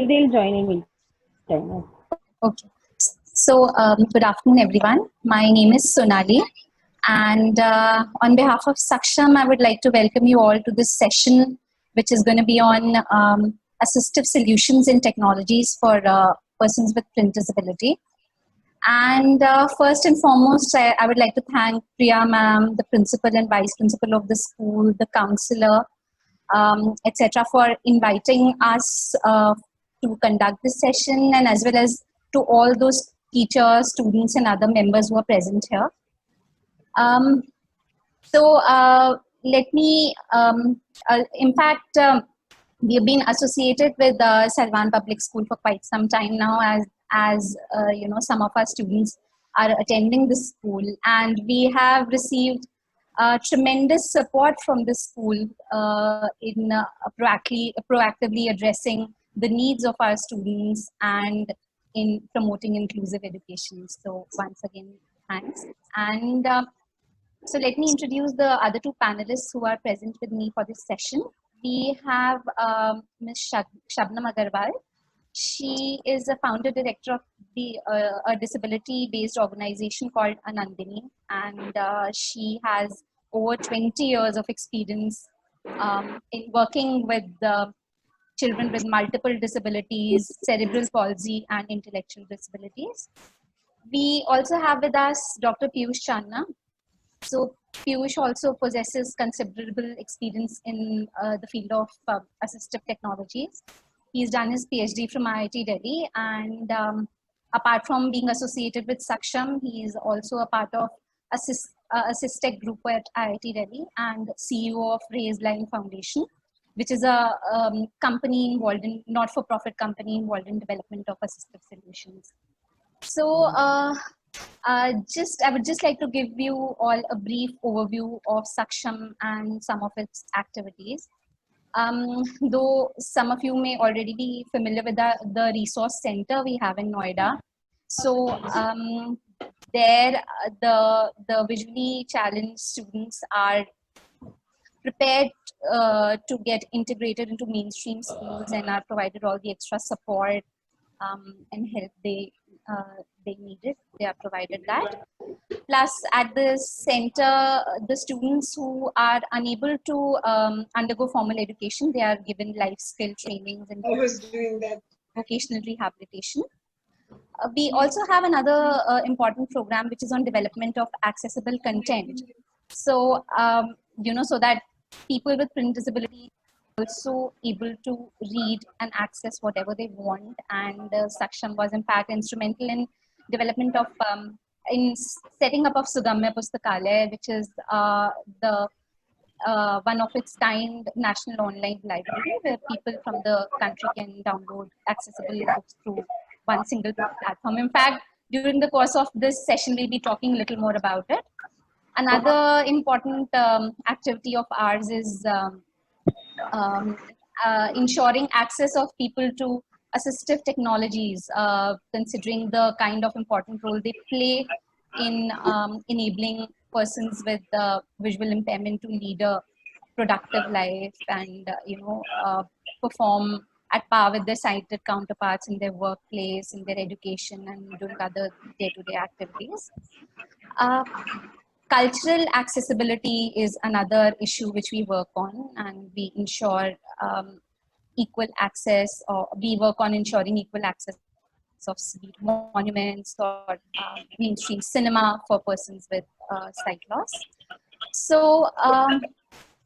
They'll join in meantime. Okay. So, good afternoon, everyone. My name is Sonali, and on behalf of Saksham, I would like to welcome you all to this session, which is going to be on assistive solutions in technologies for persons with print disability. And first and foremost, I would like to thank Priya ma'am, the principal and vice principal of the school, the counselor, etc., for inviting us to conduct this session, and as well as to all those teachers, students, and other members who are present here. Let me, in fact, we have been associated with Salvan Public School for quite some time now, as you know, some of our students are attending this school, and we have received tremendous support from the school in proactively addressing the needs of our students and in promoting inclusive education. So once again, thanks. And so let me introduce the other two panelists who are present with me for this session. We have Ms. Shabnam Agarwal. She is a founder director of a disability-based organization called Anandini, and she has over 20 years of experience in working with children with multiple disabilities, cerebral palsy, and intellectual disabilities. We also have with us Dr. Piyush Channa. So Piyush also possesses considerable experience in the field of assistive technologies. He's done his PhD from IIT Delhi, and apart from being associated with Saksham, he is also a part of Assistech group at IIT Delhi and CEO of Raise Line Foundation, which is a company involved in, not-for-profit company involved in development of assistive solutions. So I would just like to give you all a brief overview of Saksham and some of its activities. Though some of you may already be familiar with the resource center we have in Noida. So there the visually challenged students are prepared to get integrated into mainstream schools and are provided all the extra support and help they needed. They are provided that. Plus, at the center, the students who are unable to undergo formal education, they are given life skill trainings and vocational rehabilitation. We also have another important program which is on development of accessible content. So, you know, so that people with print disability also able to read and access whatever they want. And Saksham was in fact instrumental in development of in setting up of Sugamya Pustakalaya, which is the one of its kind national online library where people from the country can download accessible books through one single platform. In fact, during the course of this session, we'll be talking a little more about it. Another important activity of ours is ensuring access of people to assistive technologies, considering the kind of important role they play in enabling persons with visual impairment to lead a productive life and perform at par with their sighted counterparts in their workplace, in their education, and doing other day-to-day activities. Cultural accessibility is another issue which we work on, and we ensure equal access, or we work on ensuring equal access of monuments or mainstream cinema for persons with sight loss. So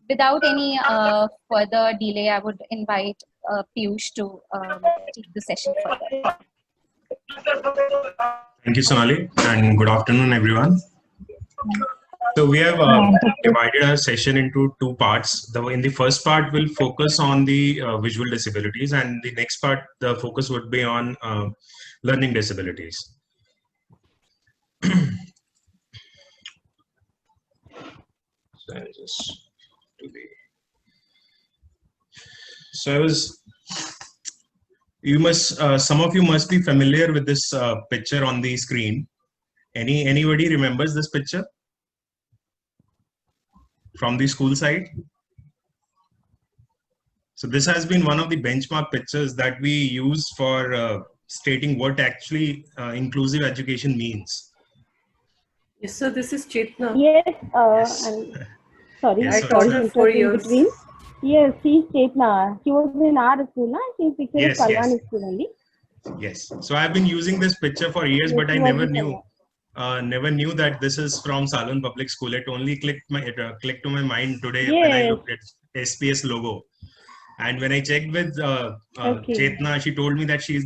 without any further delay, I would invite Piyush to take the session further. Thank you, Sonali, and good afternoon, everyone. So we have divided our session into two parts. In the first part, we'll focus on the visual disabilities, and the next part, the focus would be on learning disabilities. Some of you must be familiar with this picture on the screen. Anybody remembers this picture from the school side? So this has been one of the benchmark pictures that we use for stating what actually inclusive education means. Yes, sir, this is Chetna. Yes, Yes. and sorry, Yes, I sir. taught sorry to her interrupt for in years. between. Yes, she's Chetna. She was in our school, na? She's picture Yes, of yes. Kalwani school only. Yes. So I've been using this picture for years, Yes, but I she was never in knew. Kalwani. Never knew that this is from Salon Public School. It only clicked to my mind today when I Yes. looked at SPS logo. And when I checked with Okay. Chetna, she told me that she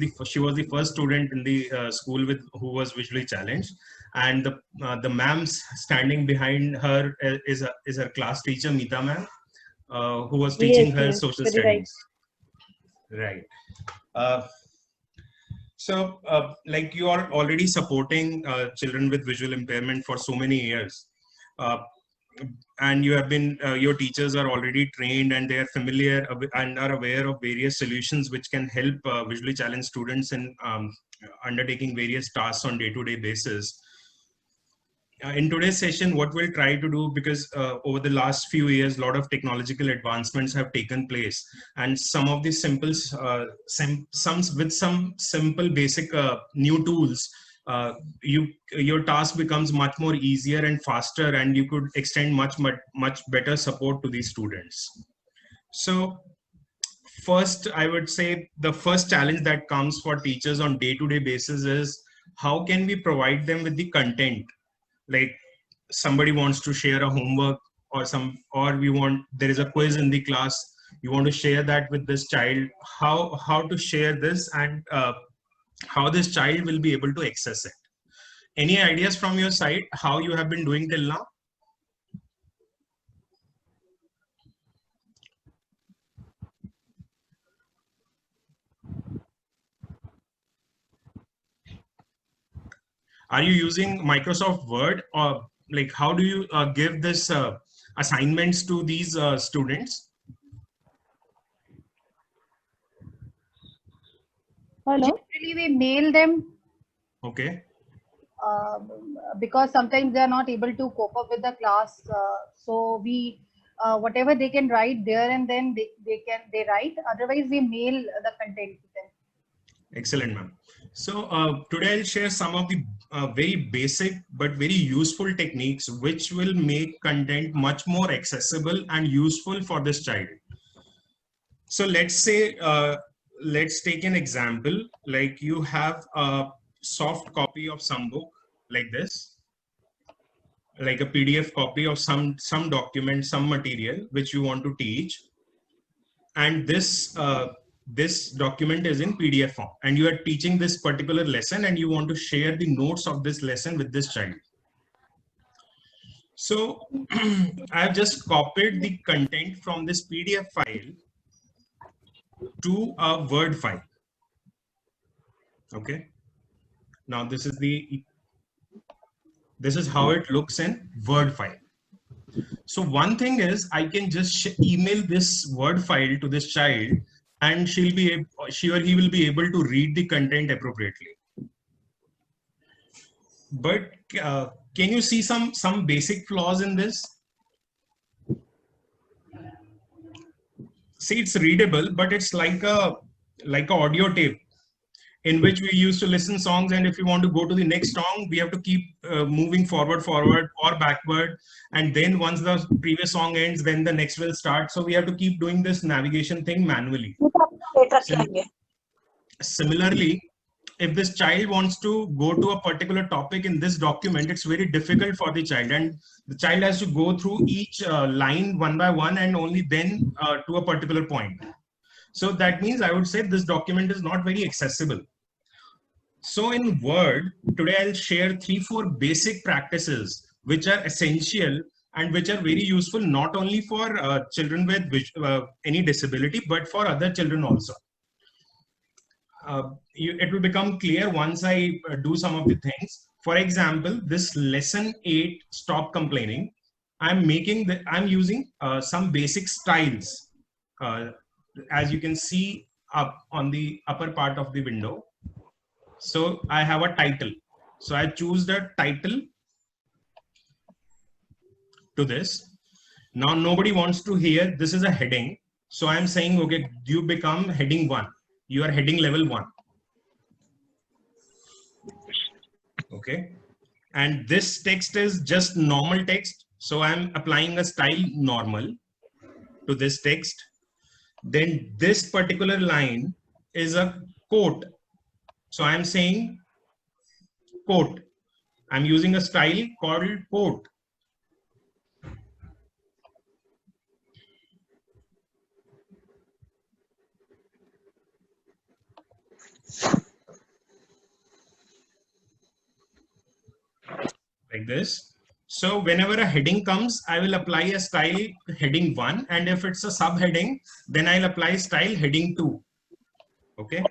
was the first student in the school who was visually challenged, and the ma'am standing behind her is her class teacher Meeta ma'am, who was teaching Yes, her yes, social very right. studies. Right. So, like you are already supporting children with visual impairment for so many years, and you have been, your teachers are already trained and they are familiar and are aware of various solutions which can help visually challenged students in undertaking various tasks on day-to-day basis. In today's session, what we'll try to do, because over the last few years, a lot of technological advancements have taken place, and some of the some simple basic new tools, your task becomes much more easier and faster, and you could extend much better support to these students. So first, I would say the first challenge that comes for teachers on day-to-day basis is how can we provide them with the content. Like somebody wants to share a homework or there is a quiz in the class, you want to share that with this child, how to share this, and how this child will be able to access it. Any ideas from your side how you have been doing till now? Are you using Microsoft Word, or like how do you give this assignments to these students? Hello? Generally, we mail them Okay. because sometimes they are not able to cope up with the class. So we, whatever they can write there and then they write. Otherwise, we mail the content to them. Excellent, ma'am. So today I'll share some of the very basic but very useful techniques which will make content much more accessible and useful for this child. So let's say, let's take an example, like you have a soft copy of some book like this, like a PDF copy of some document, some material which you want to teach. And this document is in PDF form, and you are teaching this particular lesson and you want to share the notes of this lesson with this child. So I've just copied the content from this PDF file to a Word file. Okay. Now this is how it looks in Word file. So one thing is I can just email this Word file to this child, and she or he will be able to read the content appropriately. But can you see some basic flaws in this? See, it's readable, but it's like a audio tape in which we used to listen songs, and if you want to go to the next song, we have to keep moving forward or backward, and then once the previous song ends, then the next will start. So we have to keep doing this navigation thing manually. Similarly, if this child wants to go to a particular topic in this document, it's very difficult for the child, and the child has to go through each line one by one, and only then to a particular point. So that means I would say this document is not very accessible. So in Word, today I'll share 3-4 basic practices which are essential and which are very useful not only for children with any disability, but for other children also. It will become clear once I do some of the things. For example, this lesson 8, stop complaining. I'm using some basic styles. As you can see up on the upper part of the window. So I have a title. So I choose the title to this. Now nobody wants to hear, this is a heading. So I'm saying, okay, you become heading 1. You are heading level 1. Okay. And this text is just normal text. So I'm applying a style normal to this text. Then this particular line is a quote. So I'm saying quote. I'm using a style called quote. Like this. So whenever a heading comes, I will apply a style heading 1. And if it's a subheading, then I'll apply style heading 2. Okay.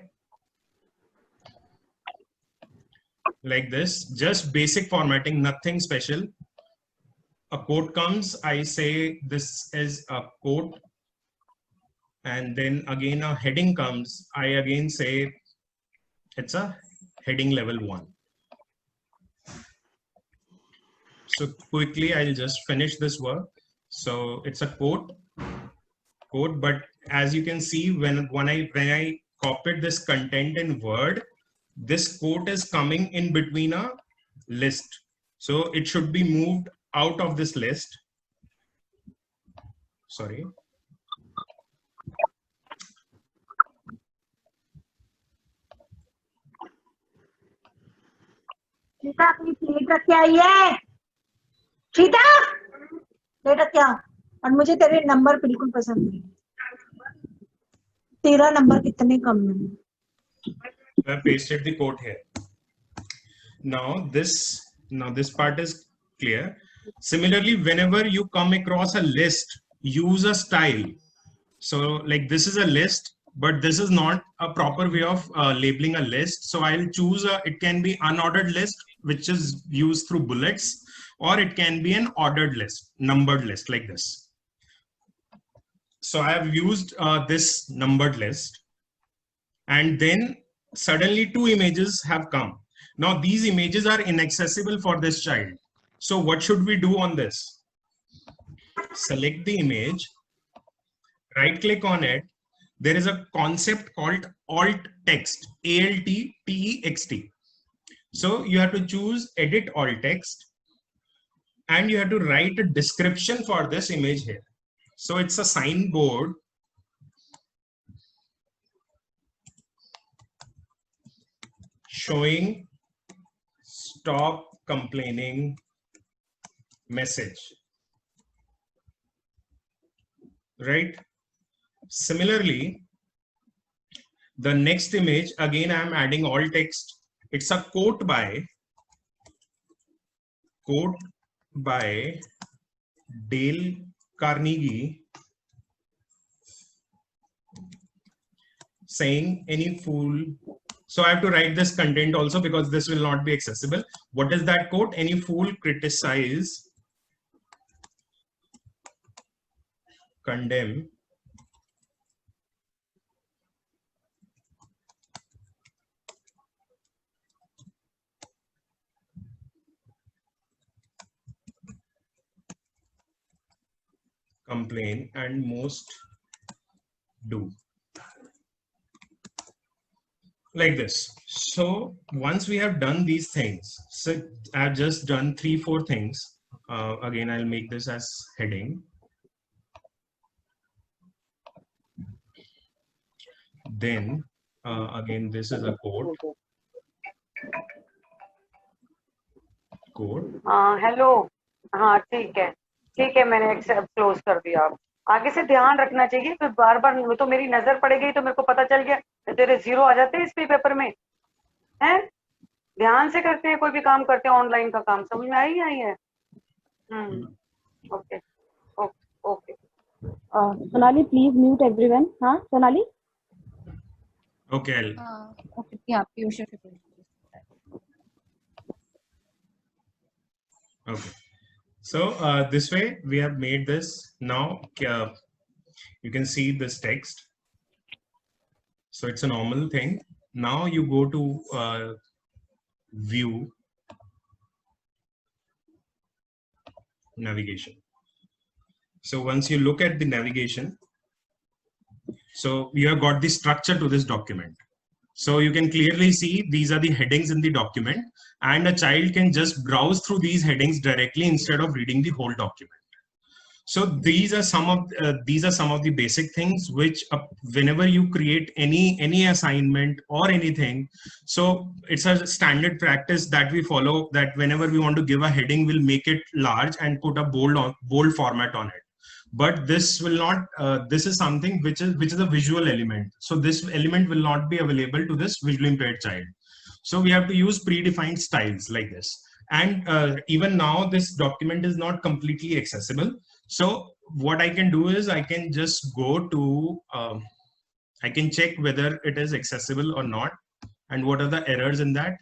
Like this, just basic formatting, nothing special. A quote comes, I say this is a quote. And then again a heading comes, I again say it's a heading level 1. So quickly, I'll just finish this work. So it's a quote, but as you can see, when I copied this content in Word, this quote is coming in between a list. So it should be moved out of this list. Sorry. Sita अपनी plate रख के आई है। Sita plate रख के आ। और मुझे तेरे number बिल्कुल पसंद नहीं। तेरा नंबर कितने कम है? I pasted the quote here. Now this part is clear. Similarly, whenever you come across a list, use a style. So like this is a list, but this is not a proper way of labeling a list. So I'll choose it can be unordered list, which is used through bullets, or it can be an ordered list, numbered list like this. So I have used this numbered list, and then suddenly 2 images have come. Now these images are inaccessible for this child. So what should we do on this? Select the image, right click on it. There is a concept called alt text, ALT-TEXT. So you have to choose edit alt text, and you have to write a description for this image here. So it's a signboard. Showing stop complaining message. Right? Similarly, the next image, again, I am adding alt text. It's a quote by Dale Carnegie, saying any fool. So I have to write this content also because this will not be accessible. What is that quote? Any fool criticize, condemn, complain, and most do. Like this. So once we have done these things, so I've just done 3-4 things. Again, I'll make this as heading. Then again, this is a quote. Hello, हाँ ठीक है, मैंने accept close कर दिया। आगे से ध्यान रखना चाहिए, तो बार बार तो मेरी नजर पड़ गई तो मेरे को पता चल गया, तेरे 0 आ जाते हैं इस पेपर में हैं। ध्यान से करते हैं, कोई भी काम करते हैं, ऑनलाइन का काम समझ में आई है। Okay okay. Sonali, please mute everyone. हाँ Sonali? Okay. Okay, yeah, Piyush. Okay. So this way we have made this. Now you can see this text. So it's a normal thing. Now you go to view, navigation. So once you look at the navigation, So you have got the structure to this document. So you can clearly see these are the headings in the document, and a child can just browse through these headings directly instead of reading the whole document. So these are some of the basic things which whenever you create any assignment or anything, so it's a standard practice that we follow, that whenever we want to give a heading, we'll make it large and put a bold format on it. But this will not, this is something which is a visual element. So this element will not be available to this visually impaired child. So we have to use predefined styles like this. And even now this document is not completely accessible. So what I can do is I can just go to, I can check whether it is accessible or not and what are the errors in that.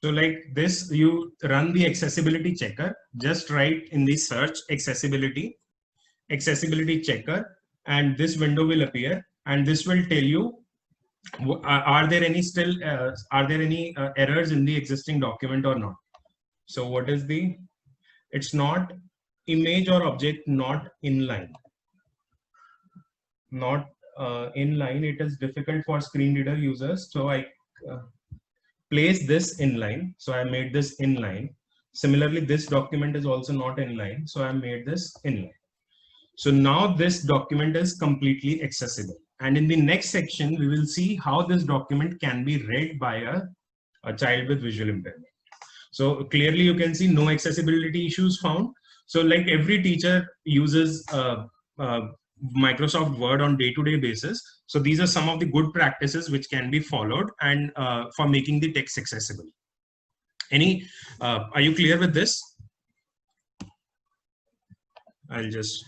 So like this, you run the accessibility checker, just write in the search accessibility checker, and this window will appear, and this will tell you, are there any errors in the existing document or not. So what is the, it's not image or object not inline. Not inline, it is difficult for screen reader users. So I place this inline. So I made this inline. Similarly, this document is also not inline. So I made this inline. So now this document is completely accessible. And in the next section, we will see how this document can be read by a child with visual impairment. So clearly you can see no accessibility issues found. So like every teacher uses Microsoft Word on day-to-day basis. So these are some of the good practices which can be followed and for making the text accessible. Are you clear with this? I'll just,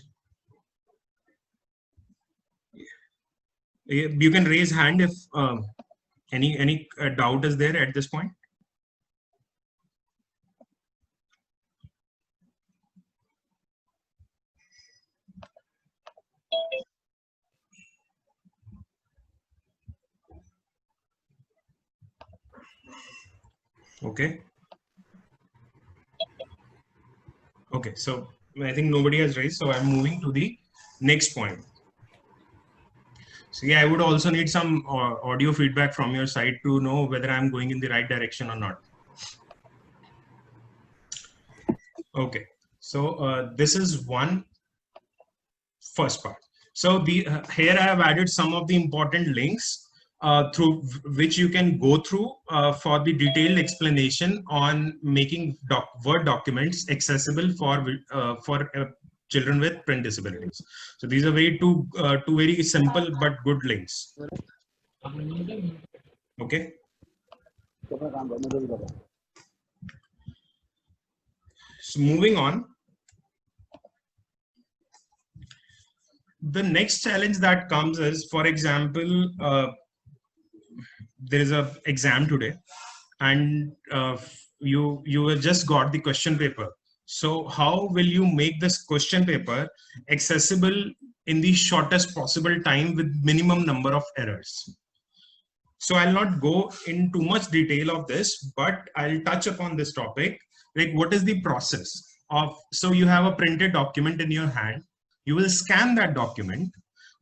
you can raise hand if any doubt is there at this point. Okay. Okay, so I think nobody has raised, so I'm moving to the next point. So yeah, I would also need some audio feedback from your side to know whether I'm going in the right direction or not. Okay, so this is one first part. So here I have added some of the important links through which you can go through for the detailed explanation on making Word documents accessible for children with print disabilities. So these are two very simple but good links. Okay. So moving on. The next challenge that comes is, for example, there is an exam today, and you have just got the question paper. So how will you make this question paper accessible in the shortest possible time with minimum number of errors? So I'll not go in too much detail of this, but I'll touch upon this topic. Like, what is the process of, so you have a printed document in your hand, you will scan that document.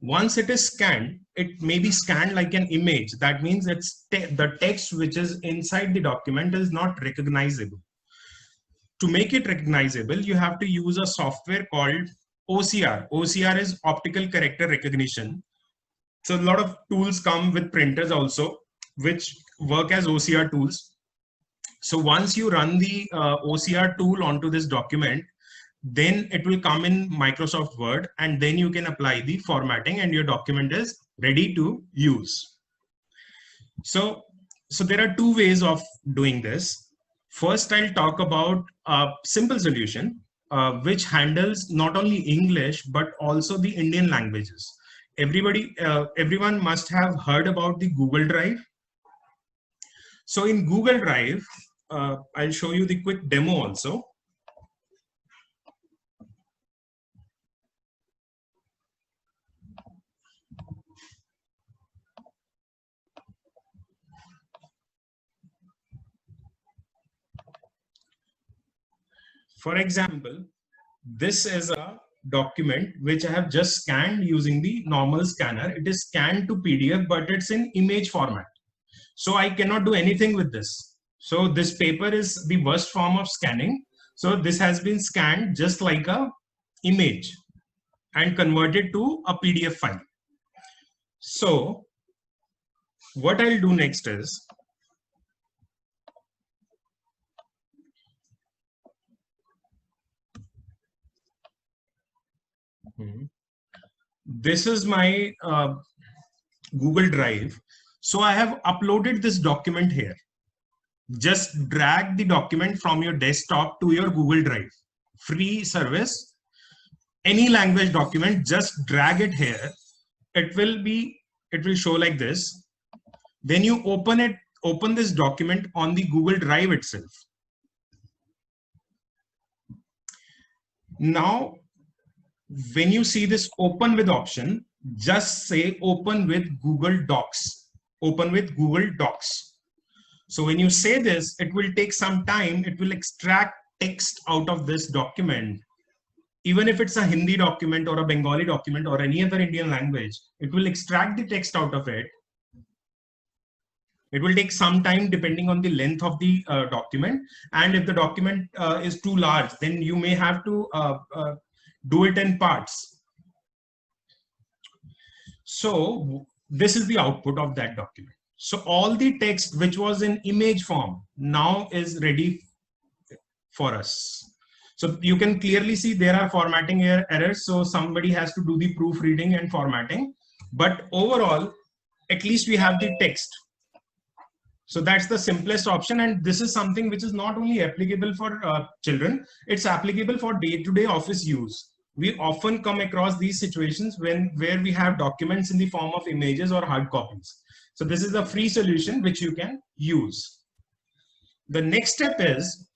Once it is scanned, it may be scanned like an image. That means it's the text which is inside the document is not recognizable. To make it recognizable, you have to use a software called OCR. OCR is optical character recognition. So a lot of tools come with printers also, which work as OCR tools. So once you run the OCR tool onto this document, then it will come in Microsoft Word, and then you can apply the formatting and your document is ready to use. So there are two ways of doing this. First, I'll talk about a simple solution which handles not only English, but also the Indian languages. Everyone must have heard about the Google Drive. So in Google Drive, I'll show you the quick demo also. For example, this is a document which I have just scanned using the normal scanner. It is scanned to PDF, but it's in image format. So I cannot do anything with this. So this paper is the worst form of scanning. So this has been scanned just like a image and converted to a PDF file. So what I'll do next is, this is my Google Drive. So I have uploaded this document here. Just drag the document from your desktop to your Google Drive. Free service. Any language document, just drag it here. It will show like this. Then you open this document on the Google Drive itself. Now, when you see this open with option, just say open with Google Docs. Open with Google Docs. So when you say this, it will take some time. It will extract text out of this document. Even if it's a Hindi document or a Bengali document or any other Indian language, it will extract the text out of it. It will take some time depending on the length of the document. And if the document is too large, then you may have to do it in parts. So this is the output of that document. So all the text which was in image form now is ready for us. So you can clearly see there are formatting errors. So somebody has to do the proofreading and formatting. But overall, at least we have the text. So that's the simplest option. And this is something which is not only applicable for children, it's applicable for day-to-day office use. We often come across these situations where we have documents in the form of images or hard copies. So this is a free solution which you can use. The next step is,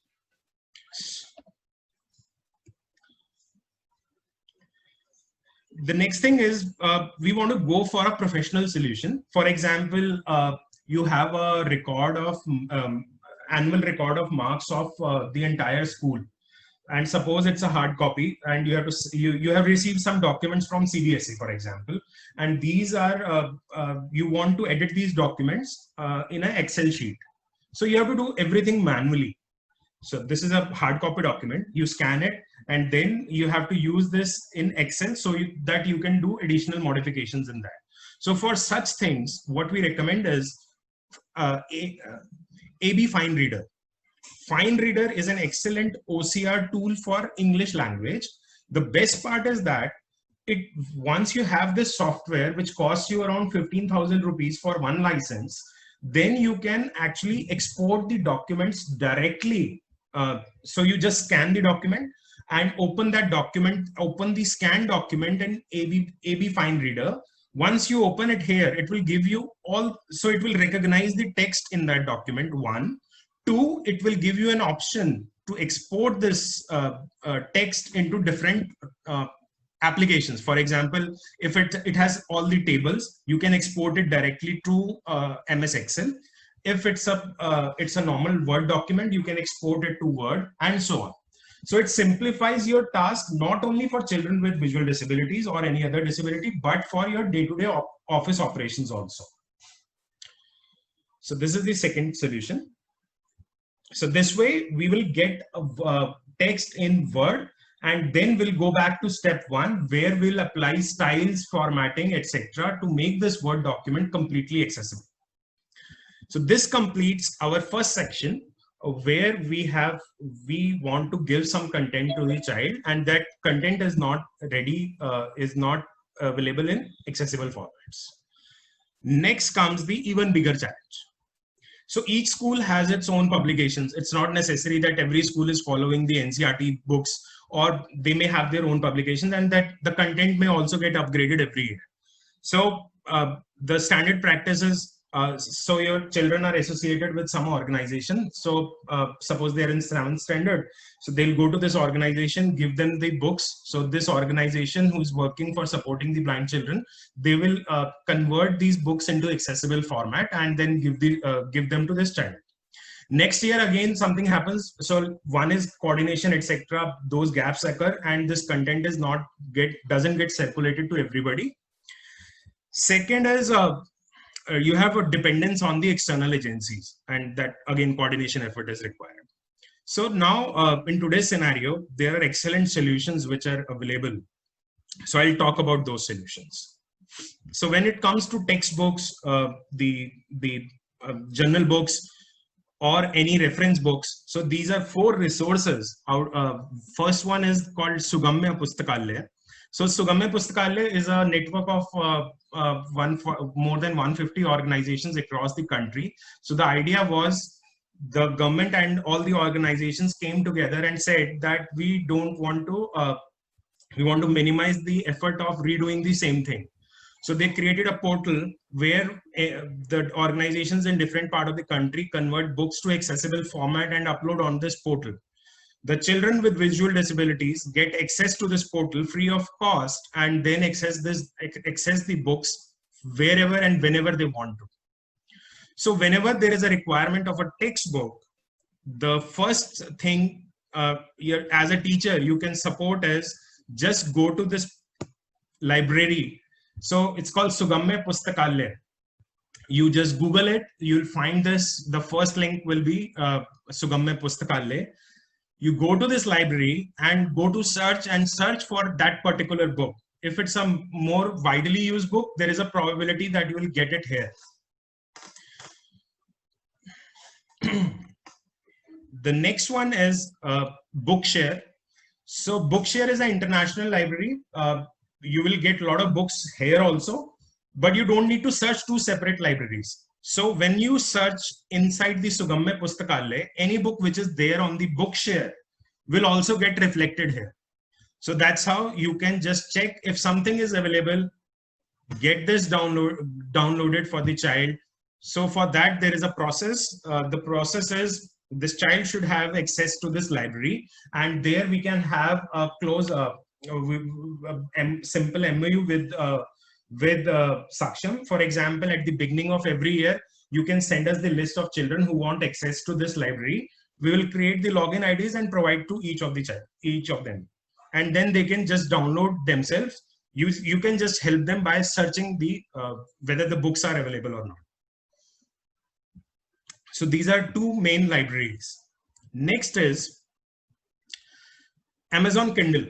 we want to go for a professional solution. For example, you have a record of annual record of marks of the entire school. And suppose it's a hard copy and you have received some documents from CBSE, for example, and these are, you want to edit these documents in an Excel sheet. So you have to do everything manually. So this is a hard copy document, you scan it, and then you have to use this in Excel so that you can do additional modifications in that. So for such things, what we recommend is AB FineReader. FineReader is an excellent OCR tool for English language. The best part is that once you have this software, which costs you around 15,000 rupees for one license, then you can actually export the documents directly. So you just scan the document and open that document, open the scanned document in AB FineReader. Once you open it here, it will give you so it will recognize the text in that document, one. Two, it will give you an option to export this text into different applications. For example, if it has all the tables, you can export it directly to MS Excel. If it's a normal Word document, you can export it to Word, and so on. So it simplifies your task not only for children with visual disabilities or any other disability, but for your day-to-day office operations also. So this is the second solution. So this way we will get text in Word, and then we'll go back to step one, where we'll apply styles, formatting, etc. to make this Word document completely accessible. So this completes our first section, where we want to give some content to the child, and that content is not ready, is not available in accessible formats. Next comes the even bigger challenge. So each school has its own publications. It's not necessary that every school is following the NCERT books, or they may have their own publications, and that the content may also get upgraded every year. So the standard practice is so your children are associated with some organization. So suppose they're in 7th standard, so they'll go to this organization, give them the books. So this organization who's working for supporting the blind children, they will convert these books into accessible format and then give them to this child. Next year again something happens. So one is coordination, etc. Those gaps occur, and this content is doesn't get circulated to everybody. Second is you have a dependence on the external agencies, and that again coordination effort is required. So now in today's scenario, there are excellent solutions which are available. So I'll talk about those solutions. So when it comes to textbooks, the journal books, or any reference books, so these are 4 resources. First one is called Sugamya Pustakalaya. So Sugamya Pustakalaya is a network of more than 150 organizations across the country. So the idea was the government and all the organizations came together and said that we want to minimize the effort of redoing the same thing. So they created a portal where the organizations in different parts of the country convert books to accessible format and upload on this portal. The children with visual disabilities get access to this portal free of cost, and then access the books wherever and whenever they want to. So whenever there is a requirement of a textbook, the first thing as a teacher you can support is just go to this library. So it's called Sugamya Pustakalaya. You just Google it, you'll find this. The first link will be Sugamya Pustakalaya. You go to this library and go to search for that particular book. If it's a more widely used book, there is a probability that you will get it here. The next one is Bookshare. So Bookshare is an international library. You will get a lot of books here also, but you don't need to search 2 separate libraries. So when you search inside the Sugamya Pustakalaya, any book which is there on the Bookshare will also get reflected here. So that's how you can just check if something is available, get this downloaded for the child. So for that, there is a process. The process is this child should have access to this library, and there we can have a simple MOU with Saksham. For example, at the beginning of every year, you can send us the list of children who want access to this library. We will create the login IDs and provide to each of them, and then they can just download themselves. You can just help them by searching the whether the books are available or not. So these are 2 main libraries. Next is Amazon Kindle.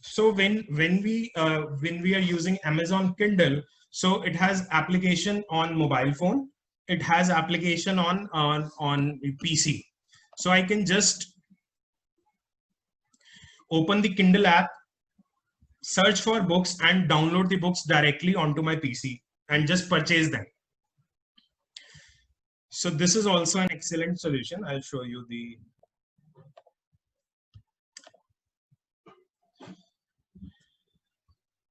So when we are using Amazon Kindle, so it has application on mobile phone, it has application on PC. So I can just open the Kindle app, search for books, and download the books directly onto my PC and just purchase them. So this is also an excellent solution. I'll show you the.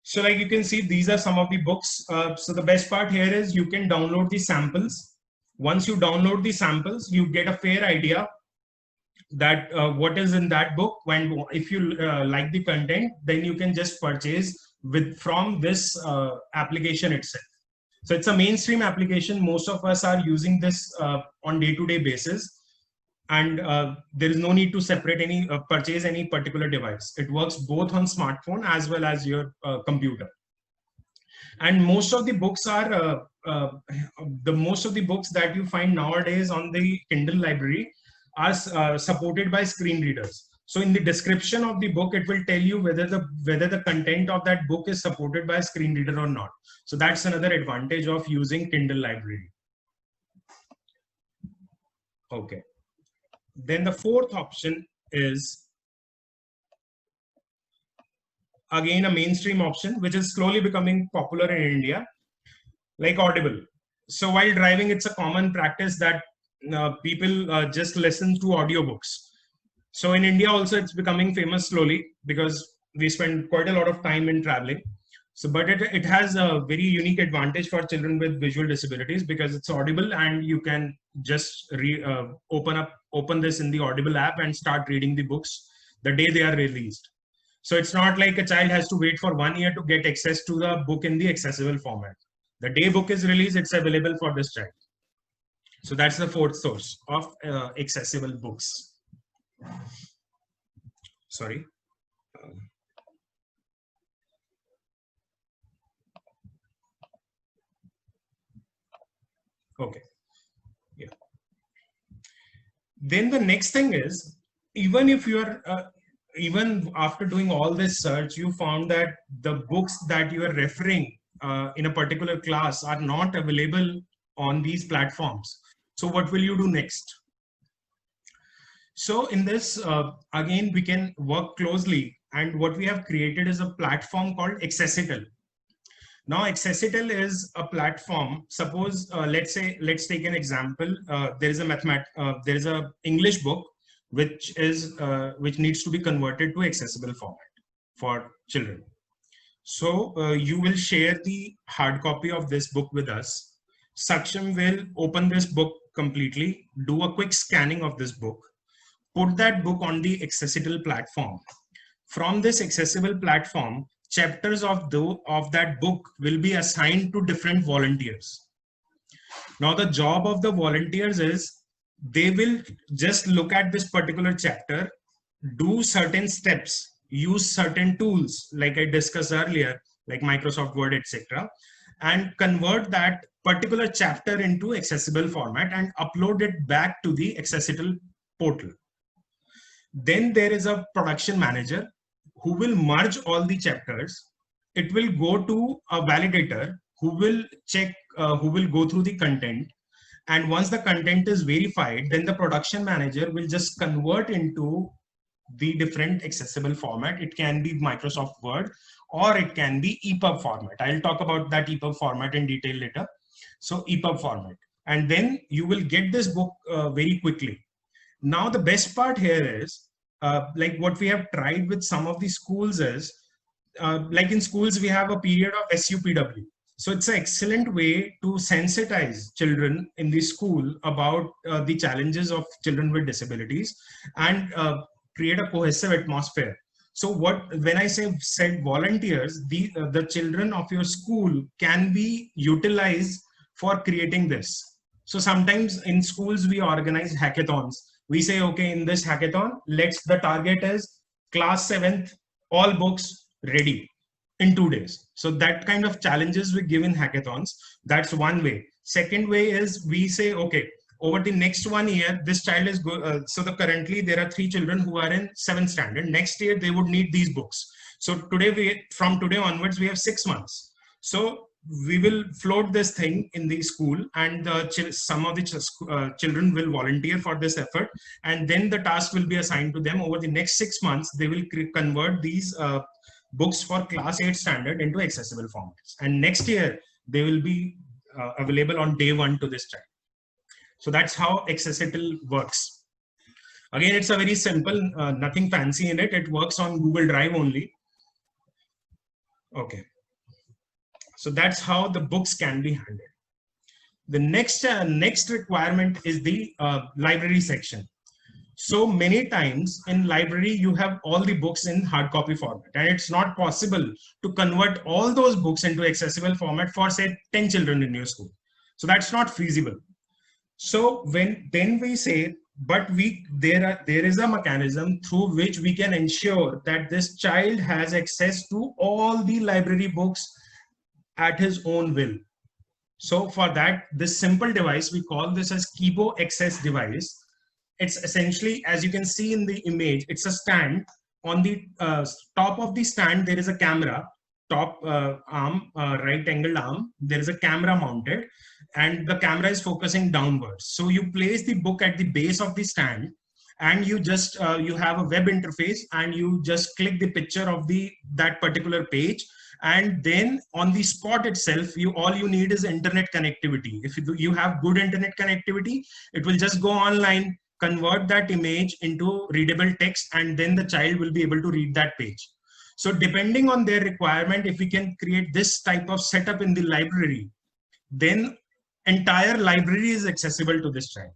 So like you can see, these are some of the books. So the best part here is you can download the samples. Once you download the samples, you get a fair idea that what is in that book. When if you like the content, then you can just purchase from this application itself. So it's a mainstream application. Most of us are using this on day-to-day basis, and there is no need to separate purchase any particular device. It works both on smartphone as well as your computer. And most of the books are most of the books that you find nowadays on the Kindle library are supported by screen readers. So in the description of the book, it will tell you whether the content of that book is supported by a screen reader or not. So that's another advantage of using Kindle library. Okay. Then the 4th option is again a mainstream option, which is slowly becoming popular in India, like Audible. So while driving, it's a common practice that people just listen to audiobooks. So in India also, it's becoming famous slowly because we spend quite a lot of time in traveling. So, but it has a very unique advantage for children with visual disabilities because it's audible, and you can just open this in the Audible app and start reading the books the day they are released. So it's not like a child has to wait for 1 year to get access to the book in the accessible format. The day book is released, it's available for this child. So that's the fourth source of accessible books. Sorry. Okay. Yeah. Then the next thing is, even if you are, even after doing all this search, you found that the books that you are referring in a particular class are not available on these platforms. So what will you do next? So in this, again, we can work closely, and what we have created is a platform called Accessital. Now, Accessital is a platform. Suppose, let's take an example. There is a English book which needs to be converted to accessible format for children. So you will share the hard copy of this book with us. Saksham will open this book completely, do a quick scanning of this book, put that book on the Accessible platform. From this accessible platform, chapters of that book will be assigned to different volunteers. Now, the job of the volunteers is they will just look at this particular chapter, do certain steps, use certain tools like I discussed earlier, like Microsoft Word, etc., and convert that particular chapter into accessible format and upload it back to the Accessible portal. Then there is a production manager who will merge all the chapters. It will go to a validator who will check, who will go through the content. And once the content is verified, then the production manager will just convert into the different accessible format. It can be Microsoft Word or it can be EPUB format. I'll talk about that EPUB format in detail later. So EPUB format. And then you will get this book very quickly. Now, the best part here is, like what we have tried with some of the schools is, like in schools, we have a period of SUPW. So it's an excellent way to sensitize children in the school about the challenges of children with disabilities and create a cohesive atmosphere. So when I said volunteers, the children of your school can be utilized for creating this. So sometimes in schools, we organize hackathons. We say, okay, in this hackathon, the target is class 7th, all books ready in 2 days. So that kind of challenges we give in hackathons. That's one way. Second way is we say, okay, over the next 1 year, this child is good. So currently there are 3 children who are in 7th standard. Next year, they would need these books. So from today onwards, we have 6 months. So we will float this thing in the school, and some of the children will volunteer for this effort. And then the task will be assigned to them. Over the next 6 months, they will convert these books for class 8 standard into accessible formats. And next year, they will be available on day 1 to this child. So that's how Accessible works. Again, it's a very simple, nothing fancy in it. It works on Google Drive only. Okay. So that's how the books can be handled. The next requirement is the library section. So many times in library, you have all the books in hard copy format, and it's not possible to convert all those books into accessible format for say 10 children in your school. So that's not feasible. So then we say, but there is a mechanism through which we can ensure that this child has access to all the library books at his own will. So for that, this simple device, we call this as Kibo Access device. It's essentially, as you can see in the image, it's a stand. On the top of the stand, there is a camera, top arm, right angled arm. There is a camera mounted, and the camera is focusing downwards. So you place the book at the base of the stand, and you just you have a web interface, and you just click the picture of that particular page. And then on the spot itself, all you need is internet connectivity. If you have good internet connectivity, it will just go online, convert that image into readable text, and then the child will be able to read that page. So depending on their requirement, if we can create this type of setup in the library, then entire library is accessible to this child.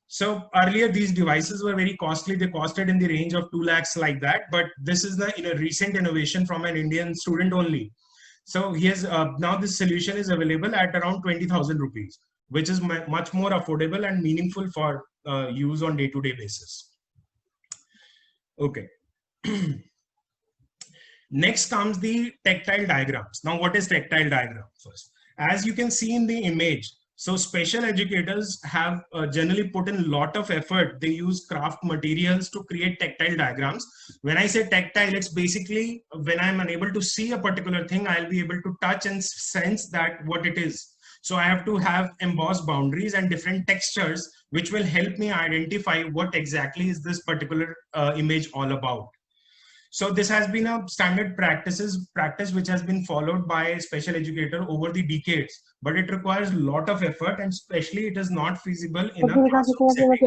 So earlier these devices were very costly. They costed in the range of 2 lakhs like that. But this is the recent innovation from an Indian student only. So here's now this solution is available at around 20,000 rupees, which is much more affordable and meaningful for use on day-to-day basis. Okay. Next comes the tactile diagrams. Now, what is tactile diagram first? As you can see in the image, so special educators have generally put in a lot of effort. They use craft materials to create tactile diagrams. When I say tactile, it's basically when I'm unable to see a particular thing, I'll be able to touch and sense that what it is. So I have to have embossed boundaries and different textures, which will help me identify what exactly is this particular image all about. So this has been a standard practice which has been followed by a special educator over the decades, but it requires a lot of effort, and especially it is not feasible in a classroom setting.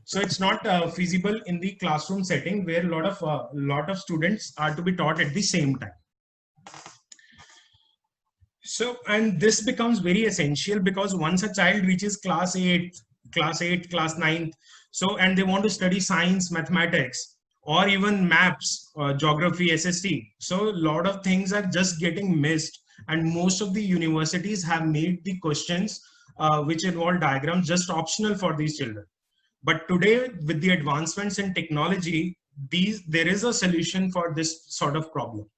So it's not feasible in the classroom setting where a lot of students are to be taught at the same time. So, and this becomes very essential because once a child reaches class 8, class 9, so, and they want to study science, mathematics, or even maps, geography, SST. So a lot of things are just getting missed, and most of the universities have made the questions which involve diagrams just optional for these children. But today, with the advancements in technology, there is a solution for this sort of problem.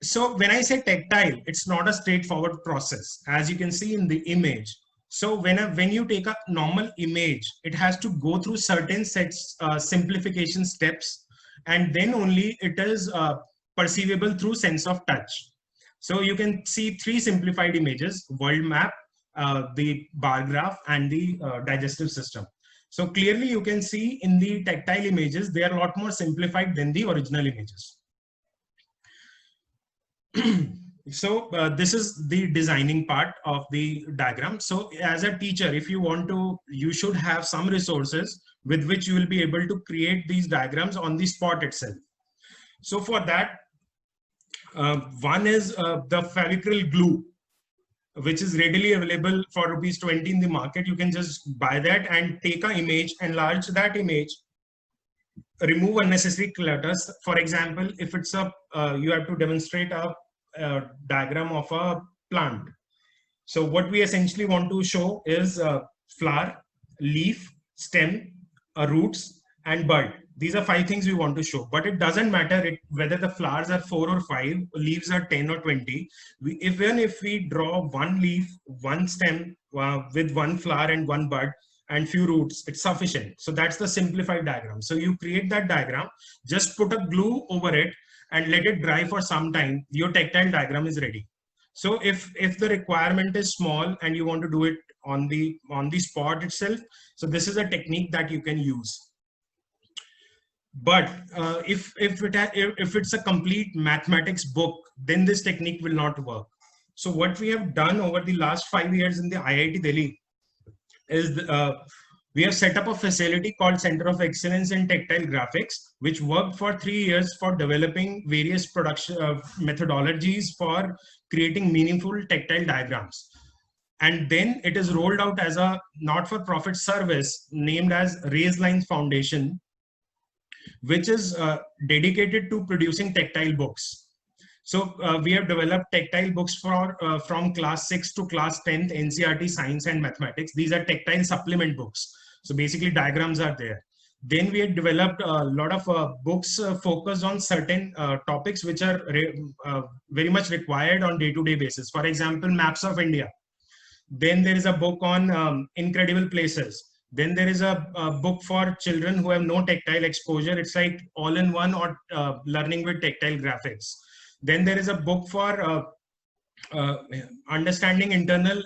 So when I say tactile, it's not a straightforward process, as you can see in the image. So when you take a normal image, it has to go through certain simplification steps, and then only it is perceivable through sense of touch. So you can see 3 simplified images: world map, the bar graph, and the digestive system. So clearly you can see in the tactile images, they are a lot more simplified than the original images. So this is the designing part of the diagram. So as a teacher, if you want to, you should have some resources with which you will be able to create these diagrams on the spot itself. So for that, one is the Fevicryl glue, which is readily available for ₹20 in the market. You can just buy that and take an image, enlarge that image, remove unnecessary clutters. For example, if it's you have to demonstrate a diagram of a plant. So what we essentially want to show is flower, leaf, stem, roots, and bud. These are 5 things we want to show, but it doesn't matter whether the flowers are 4 or 5, leaves are 10 or 20. Even if we draw 1 leaf, 1 stem with 1 flower and 1 bud and few roots, it's sufficient. So that's the simplified diagram. So you create that diagram, just put a glue over it and let it dry for some time. Your tactile diagram is ready. So if the requirement is small and you want to do it on the spot itself, so this is a technique that you can use. But if it's a complete mathematics book, then this technique will not work. So what we have done over the last 5 years in the IIT Delhi is we have set up a facility called Center of Excellence in Tactile Graphics, which worked for 3 years for developing various production methodologies for creating meaningful tactile diagrams. And then it is rolled out as a not-for-profit service named as Raise Lines Foundation, which is dedicated to producing tactile books. So we have developed tactile books for from class 6 to class 10th NCERT Science and Mathematics. These are tactile supplement books. So basically diagrams are there. Then we had developed a lot of books focused on certain topics which are very much required on day-to-day basis. For example, maps of India. Then there is a book on incredible places. Then there is a book for children who have no tactile exposure. It's like all-in-one or learning with tactile graphics. Then there is a book for understanding internal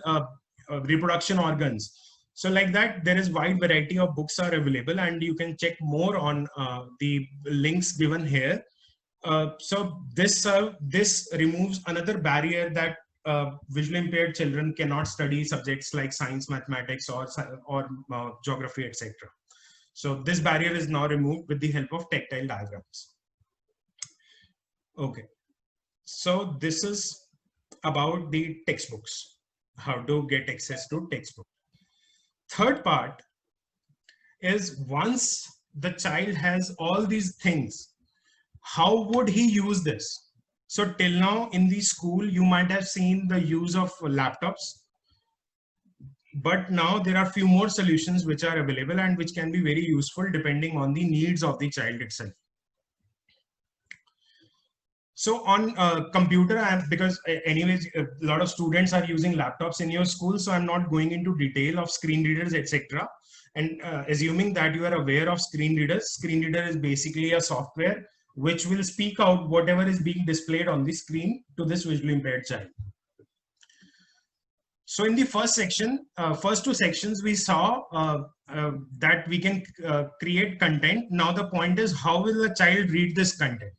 reproduction organs. So like that, there is wide variety of books are available, and you can check more on the links given here. So this removes another barrier that visually impaired children cannot study subjects like science, mathematics, or geography, etc. So this barrier is now removed with the help of tactile diagrams. Okay, so this is about the textbooks, how to get access to textbook. Third part is, once the child has all these things, how would he use this? So till now in the school, you might have seen the use of laptops, but now there are few more solutions which are available and which can be very useful depending on the needs of the child itself. So on computer, because anyways, a lot of students are using laptops in your school, so I'm not going into detail of screen readers, etc. And assuming that you are aware of screen readers, screen reader is basically a software which will speak out whatever is being displayed on the screen to this visually impaired child. So in the first section, first two sections, we saw that we can create content. Now the point is, how will the child read this content?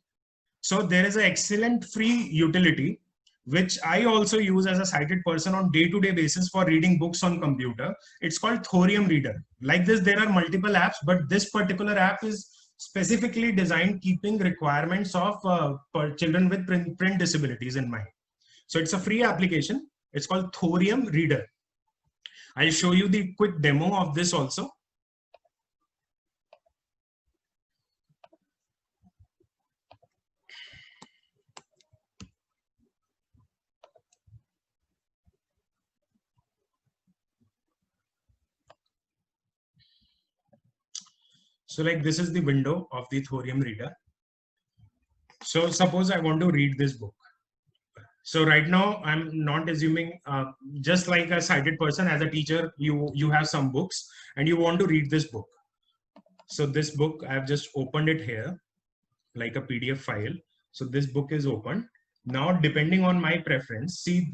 So there is an excellent free utility, which I also use as a sighted person on day-to-day basis for reading books on computer. It's called Thorium Reader. Like this, there are multiple apps, but this particular app is specifically designed keeping requirements of for children with print disabilities in mind. So it's a free application. It's called Thorium Reader. I'll show you the quick demo of this also. So like this is the window of the Thorium Reader. So suppose I want to read this book. So right now I'm not assuming, just like a sighted person, as a teacher, you have some books and you want to read this book. So this book, I've just opened it here like a PDF file. So this book is open. Now, depending on my preference, see,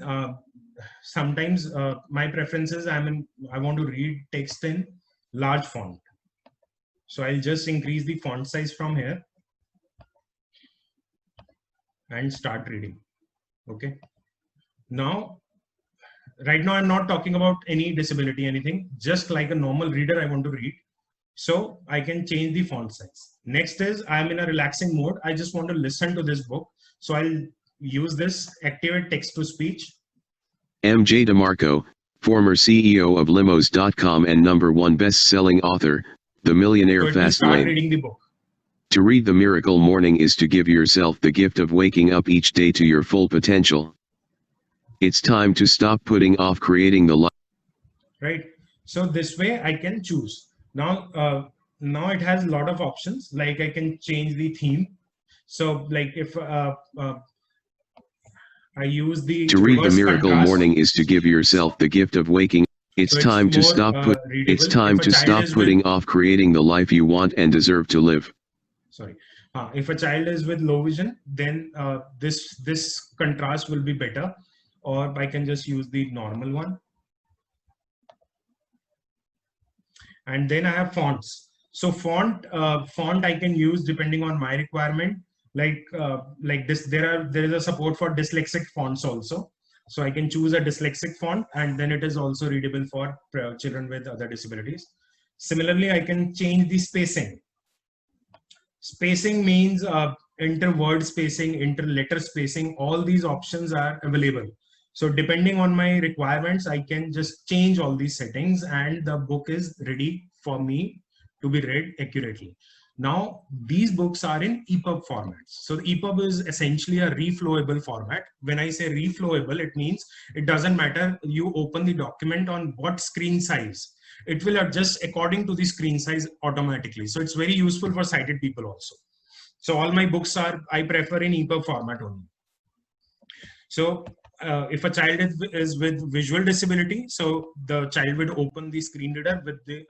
sometimes my preferences, I want to read text in large font. So I'll just increase the font size from here and start reading. Okay. Now, right now I'm not talking about any disability, anything, just like a normal reader I want to read. So I can change the font size. Next is, I'm in a relaxing mode. I just want to listen to this book. So I'll use this activate text to speech. MJ DeMarco, former CEO of Limos.com and #1 best-selling author, The Millionaire Fast Lane. Reading the book. To read The Miracle Morning is to give yourself the gift of waking up each day to your full potential. It's time to stop putting off creating the life. Right. So this way I can choose. Now, now it has a lot of options. Like I can change the theme. So like if I use the to read The Miracle contrast. Morning is to give yourself the gift of waking. It's So time to more, stop readable. It's time If a to child stop is putting off creating the life you want and deserve to live. Sorry. If a child is with low vision, then this contrast will be better, or I can just use the normal one. And then I have fonts. So font I can use depending on my requirement. Like this, there is a support for dyslexic fonts also. So I can choose a dyslexic font, and then it is also readable for children with other disabilities. Similarly, I can change the spacing. Spacing means inter-word spacing, inter-letter spacing, all these options are available. So depending on my requirements, I can just change all these settings and the book is ready for me to be read accurately. Now, these books are in EPUB formats. So EPUB is essentially a reflowable format. When I say reflowable, it means it doesn't matter you open the document on what screen size. It will adjust according to the screen size automatically. So it's very useful for sighted people also. So all my books I prefer in EPUB format only. So if a child is with visual disability, so the child will open the screen reader with the,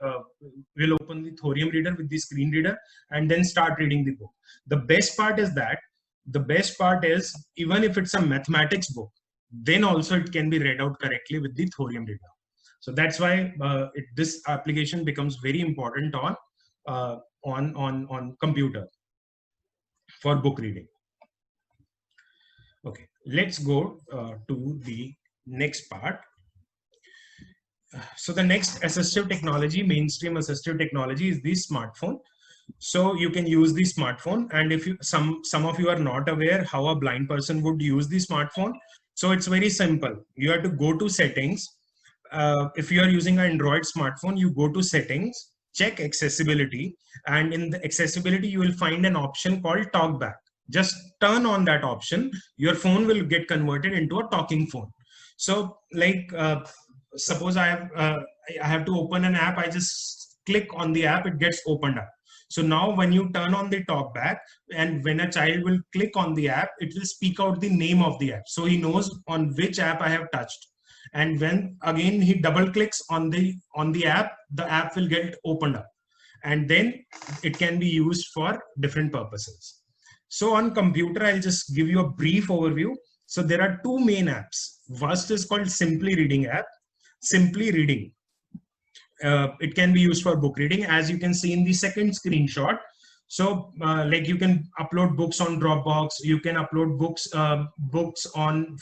will open the Thorium Reader with the screen reader and then start reading the book. The best part is even if it's a mathematics book, then also it can be read out correctly with the Thorium Reader. So that's why this application becomes very important on computer for book reading. Okay, let's go to the next part. So the next assistive technology, mainstream assistive technology, is the smartphone. So you can use the smartphone, and if you some of you are not aware how a blind person would use the smartphone, so it's very simple. You have to go to settings. If you are using an Android smartphone, you go to settings, check accessibility, and in the accessibility you will find an option called talkback. Just turn on that option, your phone will get converted into a talking phone. So like suppose I have to open an app, I just click on the app, it gets opened up. So now when you turn on the talkback, and when a child will click on the app, it will speak out the name of the app. So he knows on which app I have touched. And when again he double clicks on the app will get opened up. And then it can be used for different purposes. So on computer, I'll just give you a brief overview. So there are two main apps. First is called Simply Reading app. Simply Reading. It can be used for book reading, as you can see in the second screenshot. So like you can upload books on Dropbox, you can upload books on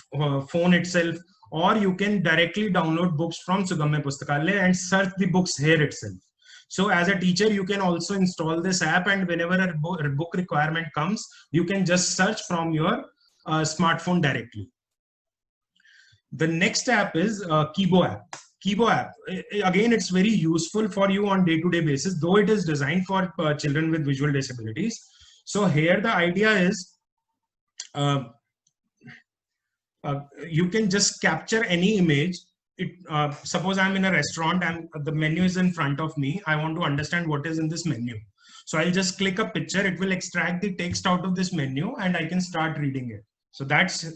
phone itself, or you can directly download books from Sugamya Pustakalaya and search the books here itself. So as a teacher, you can also install this app, and whenever a book requirement comes, you can just search from your smartphone directly. The next app is Kibo app. Kibo app, again, it's very useful for you on day-to-day basis, though it is designed for children with visual disabilities. So here the idea is you can just capture any image. Suppose I'm in a restaurant and the menu is in front of me. I want to understand what is in this menu. So I'll just click a picture. It will extract the text out of this menu and I can start reading it. So that's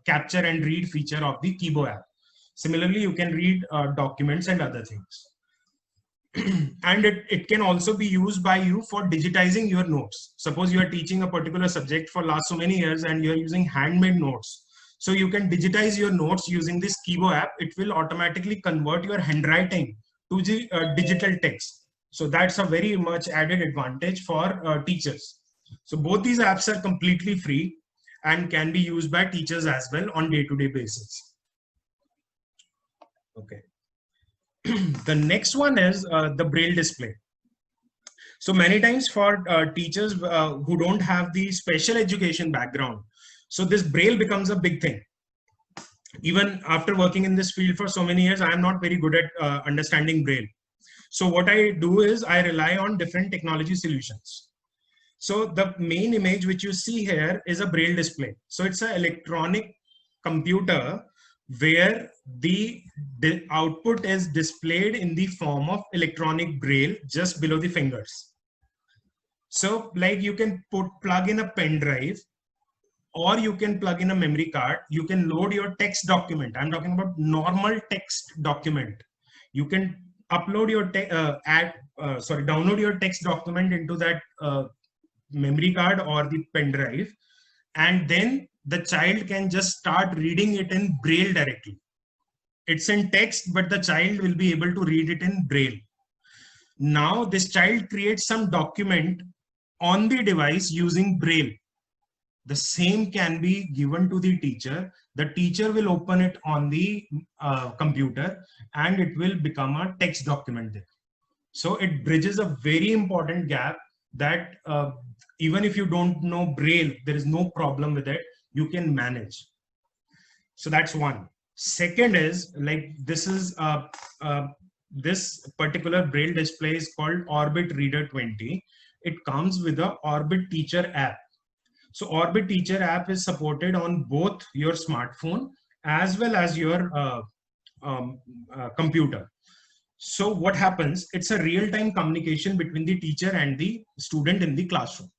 capture and read feature of the Kibo app. Similarly, you can read documents and other things. And it can also be used by you for digitizing your notes. Suppose you are teaching a particular subject for last so many years and you're using handmade notes. So you can digitize your notes using this Kibo app. It will automatically convert your handwriting to the digital text. So that's a very much added advantage for teachers. So both these apps are completely free and can be used by teachers as well on day-to-day basis. Okay. The next one is the Braille display. So many times for teachers who don't have the special education background, so this Braille becomes a big thing. Even after working in this field for so many years, I am not very good at understanding Braille. So what I do is I rely on different technology solutions. So the main image which you see here is a Braille display. So it's an electronic computer where the output is displayed in the form of electronic Braille just below the fingers. So like you can plug in a pen drive, or you can plug in a memory card. You can load your text document. I'm talking about normal text document. You can upload your download your text document into that memory card or the pen drive, and then the child can just start reading it in Braille directly. It's in text, but the child will be able to read it in Braille. Now this child creates some document on the device using Braille. The same can be given to the teacher. The teacher will open it on the computer and it will become a text document there. So it bridges a very important gap that even if you don't know Braille, there is no problem with it. You can manage. So that's one. Second is like this particular Braille display is called Orbit Reader 20. It comes with a Orbit Teacher app. So Orbit Teacher app is supported on both your smartphone as well as your computer. So what happens? It's a real-time communication between the teacher and the student in the classroom.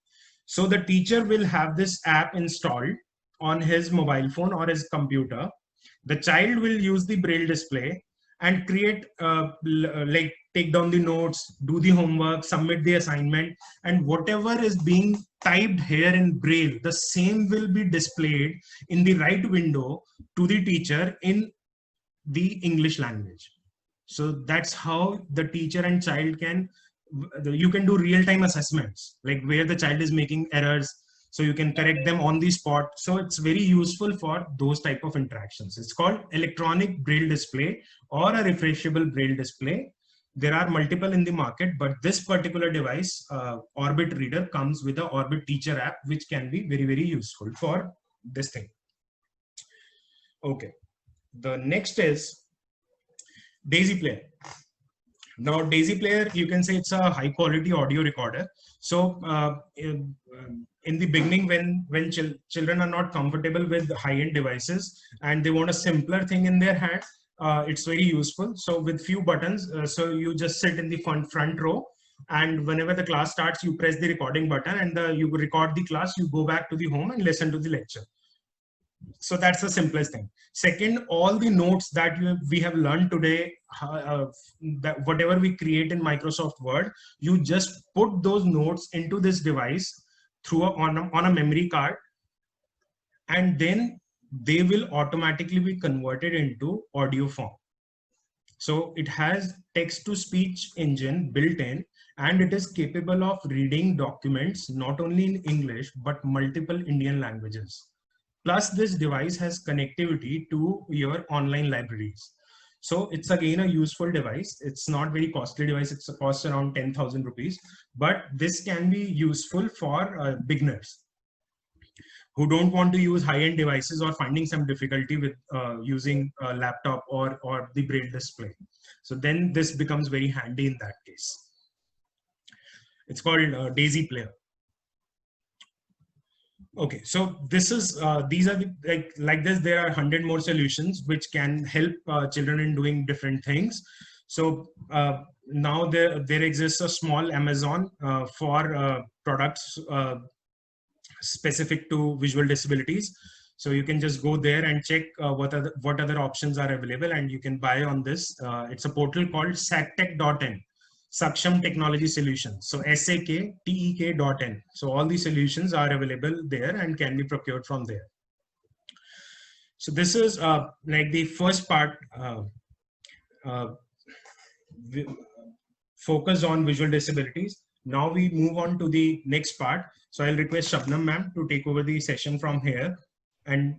So the teacher will have this app installed on his mobile phone or his computer. The child will use the Braille display and create, like take down the notes, do the homework, submit the assignment, and whatever is being typed here in Braille, the same will be displayed in the right window to the teacher in the English language. So that's how the teacher and child can, you can do real-time assessments, like where the child is making errors. So you can correct them on the spot. So it's very useful for those type of interactions. It's called electronic braille display or a refreshable braille display. There are multiple in the market, but this particular device, Orbit Reader, comes with a Orbit Teacher app, which can be very, very useful for this thing. Okay. The next is Daisy Player. Now, Daisy Player, you can say it's a high quality audio recorder. So in the beginning, when children are not comfortable with high-end devices and they want a simpler thing in their hand, it's very useful. So with few buttons, so you just sit in the front row, and whenever the class starts, you press the recording button and you record the class, you go back to the home and listen to the lecture. So that's the simplest thing. Second, all the notes that we have learned today, that whatever we create in Microsoft Word, you just put those notes into this device through on a memory card, and then they will automatically be converted into audio form. So it has text-to-speech engine built in, and it is capable of reading documents not only in English but multiple Indian languages. Plus, this device has connectivity to your online libraries. So it's again a useful device. It's not very costly device. It's a cost around 10,000 rupees, but this can be useful for beginners who don't want to use high-end devices or finding some difficulty with using a laptop or the braille display. So then this becomes very handy in that case. It's called Daisy Player. Okay, so this is these are like this. There are 100 more solutions which can help children in doing different things. So now there exists a small Amazon for products specific to visual disabilities. So you can just go there and check what other options are available, and you can buy on this. It's a portal called SACTech.in. Saksham Technology Solutions. So SAKTEK.in. So all these solutions are available there and can be procured from there. So this is like the first part, focus on visual disabilities. Now we move on to the next part. So I'll request Shabnam ma'am to take over the session from here and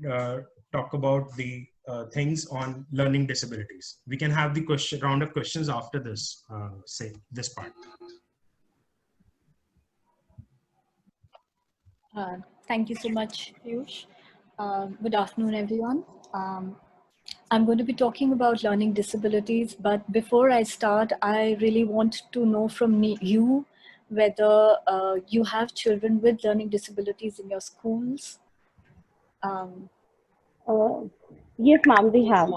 talk about the things on learning disabilities. We can have the round of questions after this, this part. Thank you so much, Piyush. Good afternoon, everyone. I'm going to be talking about learning disabilities, but before I start, I really want to know from you whether you have children with learning disabilities in your schools. Yes, ma'am, we have.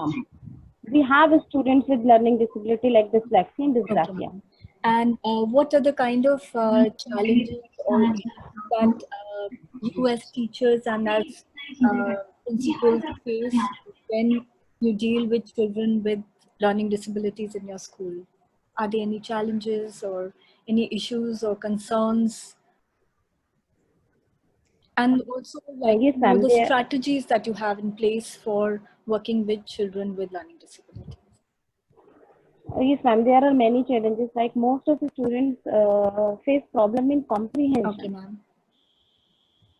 We have students with learning disability like dyslexia and dysgraphia. Okay. And what are the kind of challenges or that you as teachers and as principals face when you deal with children with learning disabilities in your school? Are there any challenges or any issues or concerns? And also, like, yes, ma'am, the strategies that you have in place for working with children with learning disabilities. Yes, ma'am, there are many challenges. Like most of the students face problem in comprehension. Okay, ma'am.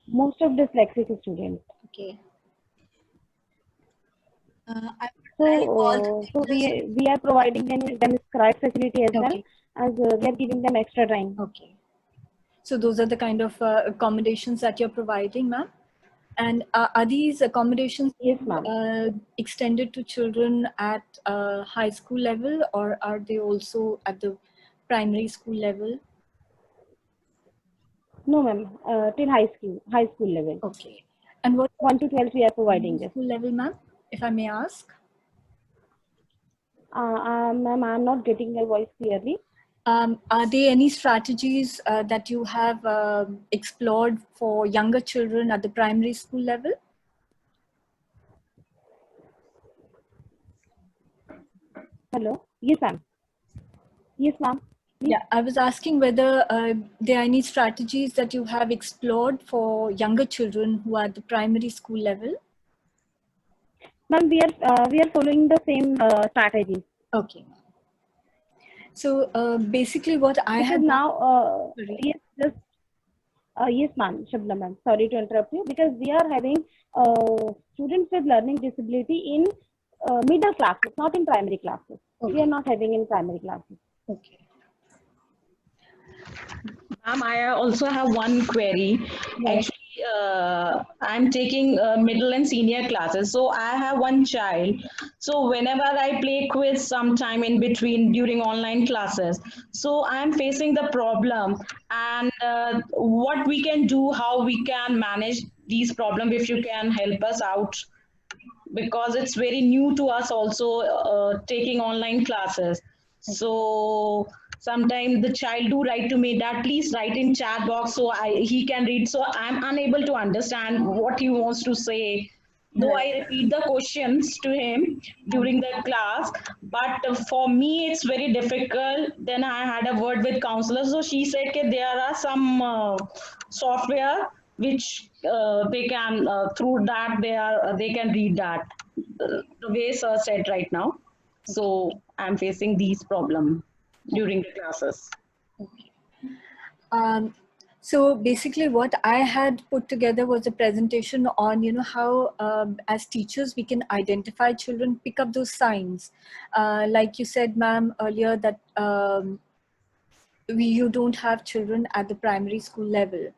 Most of dyslexic students. Okay. So we are providing them scribe facility as well, as we are giving them extra time. Okay. So those are the kind of accommodations that you're providing, ma'am. And are these accommodations, yes, ma'am, extended to children at high school level, or are they also at the primary school level? No, ma'am, till high school level. Okay. And what 1 to 12 we are providing this. School level, ma'am, if I may ask? Ma'am, I'm not getting your voice clearly. Are there any strategies that you have explored for younger children at the primary school level? Hello? Yes, ma'am. Yes, ma'am. Yeah, I was asking whether there are any strategies that you have explored for younger children who are at the primary school level. Ma'am, we are following the same strategies. Okay. So basically, what I have now, yes, Yes, ma'am, Shabna ma'am. Sorry to interrupt you, because we are having students with learning disability in middle classes, not in primary classes. We Okay. are not having in primary classes. Okay. Ma'am, I also have one query. Yes. Actually, I'm taking middle and senior classes. So I have one child. So whenever I play quiz sometime in between during online classes, so I'm facing the problem. And what we can do, how we can manage these problems, if you can help us out, because it's very new to us also taking online classes. So sometimes the child do write to me that please write in chat box so he can read. So I'm unable to understand what he wants to say. Though I repeat the questions to him during the class, but for me it's very difficult. Then I had a word with counselor, so she said that there are some software which they can through that they can read that the way sir said right now. So I'm facing these problem during the classes. So basically what I had put together was a presentation on, how as teachers we can identify children, pick up those signs. Like you said, ma'am, earlier that you don't have children at the primary school level.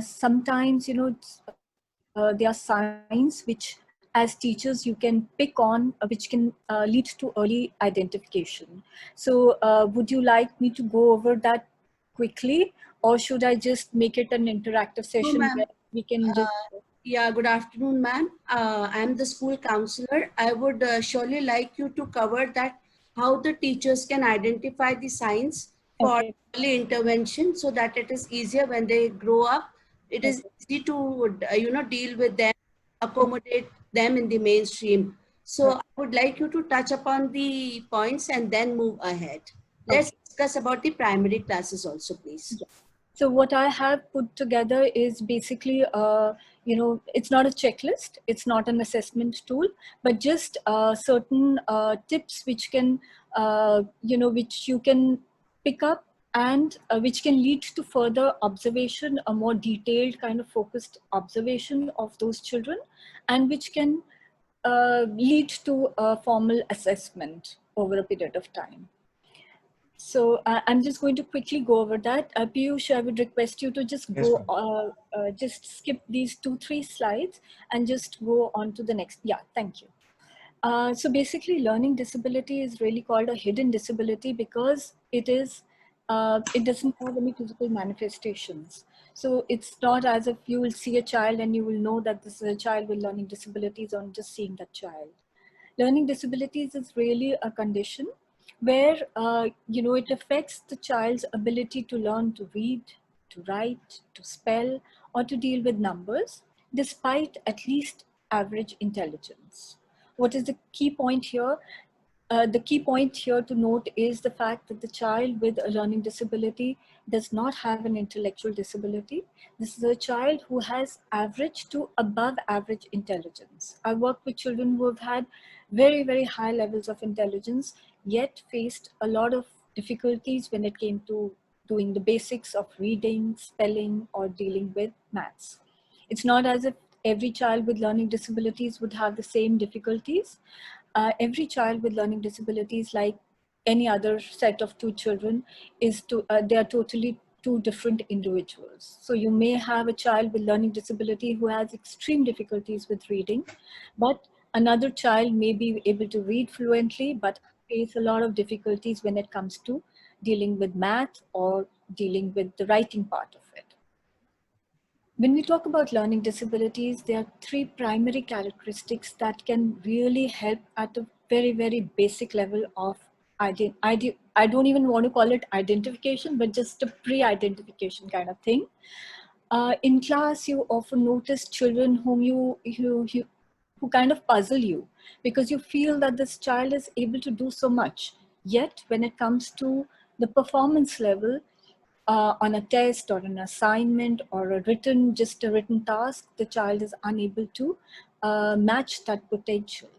Sometimes, there are signs which as teachers you can pick on, which can lead to early identification. So would you like me to go over that quickly, or should I just make it an interactive session where we can just... Yeah, good afternoon, ma'am. I am the school counselor. I would surely like you to cover that how the teachers can identify the signs for early intervention so that it is easier when they grow up. It is easy to, deal with them, accommodate them in the mainstream. So I would like you to touch upon the points and then move ahead. Let's discuss about the primary classes also, please. So what I have put together is basically, it's not a checklist, it's not an assessment tool, but just certain tips which can, which you can pick up and which can lead to further observation, a more detailed kind of focused observation of those children, and which can lead to a formal assessment over a period of time. So I'm just going to quickly go over that. Piyush, I would request you to just just skip these 2-3 slides and just go on to the next. Yeah, thank you. So basically, learning disability is really called a hidden disability because it doesn't have any physical manifestations. So it's not as if you will see a child and you will know that this is a child with learning disabilities on just seeing that child. Learning disabilities is really a condition where it affects the child's ability to learn to read, to write, to spell, or to deal with numbers, despite at least average intelligence. What is the key point here? The key point here to note is the fact that the child with a learning disability does not have an intellectual disability. This is a child who has average to above average intelligence. I work with children who have had very, very high levels of intelligence, yet faced a lot of difficulties when it came to doing the basics of reading, spelling, or dealing with maths. It's not as if every child with learning disabilities would have the same difficulties. Every child with learning disabilities, like any other set of two children, they are totally two different individuals. So you may have a child with learning disability who has extreme difficulties with reading, but another child may be able to read fluently, but face a lot of difficulties when it comes to dealing with math or dealing with the writing part of it. When we talk about learning disabilities, there are 3 primary characteristics that can really help at a very, very basic level of I don't even want to call it identification, but just a pre-identification kind of thing. In class, you often notice children who kind of puzzle you because you feel that this child is able to do so much. Yet, when it comes to the performance level, on a test or an assignment or just a written task, the child is unable to match that potential.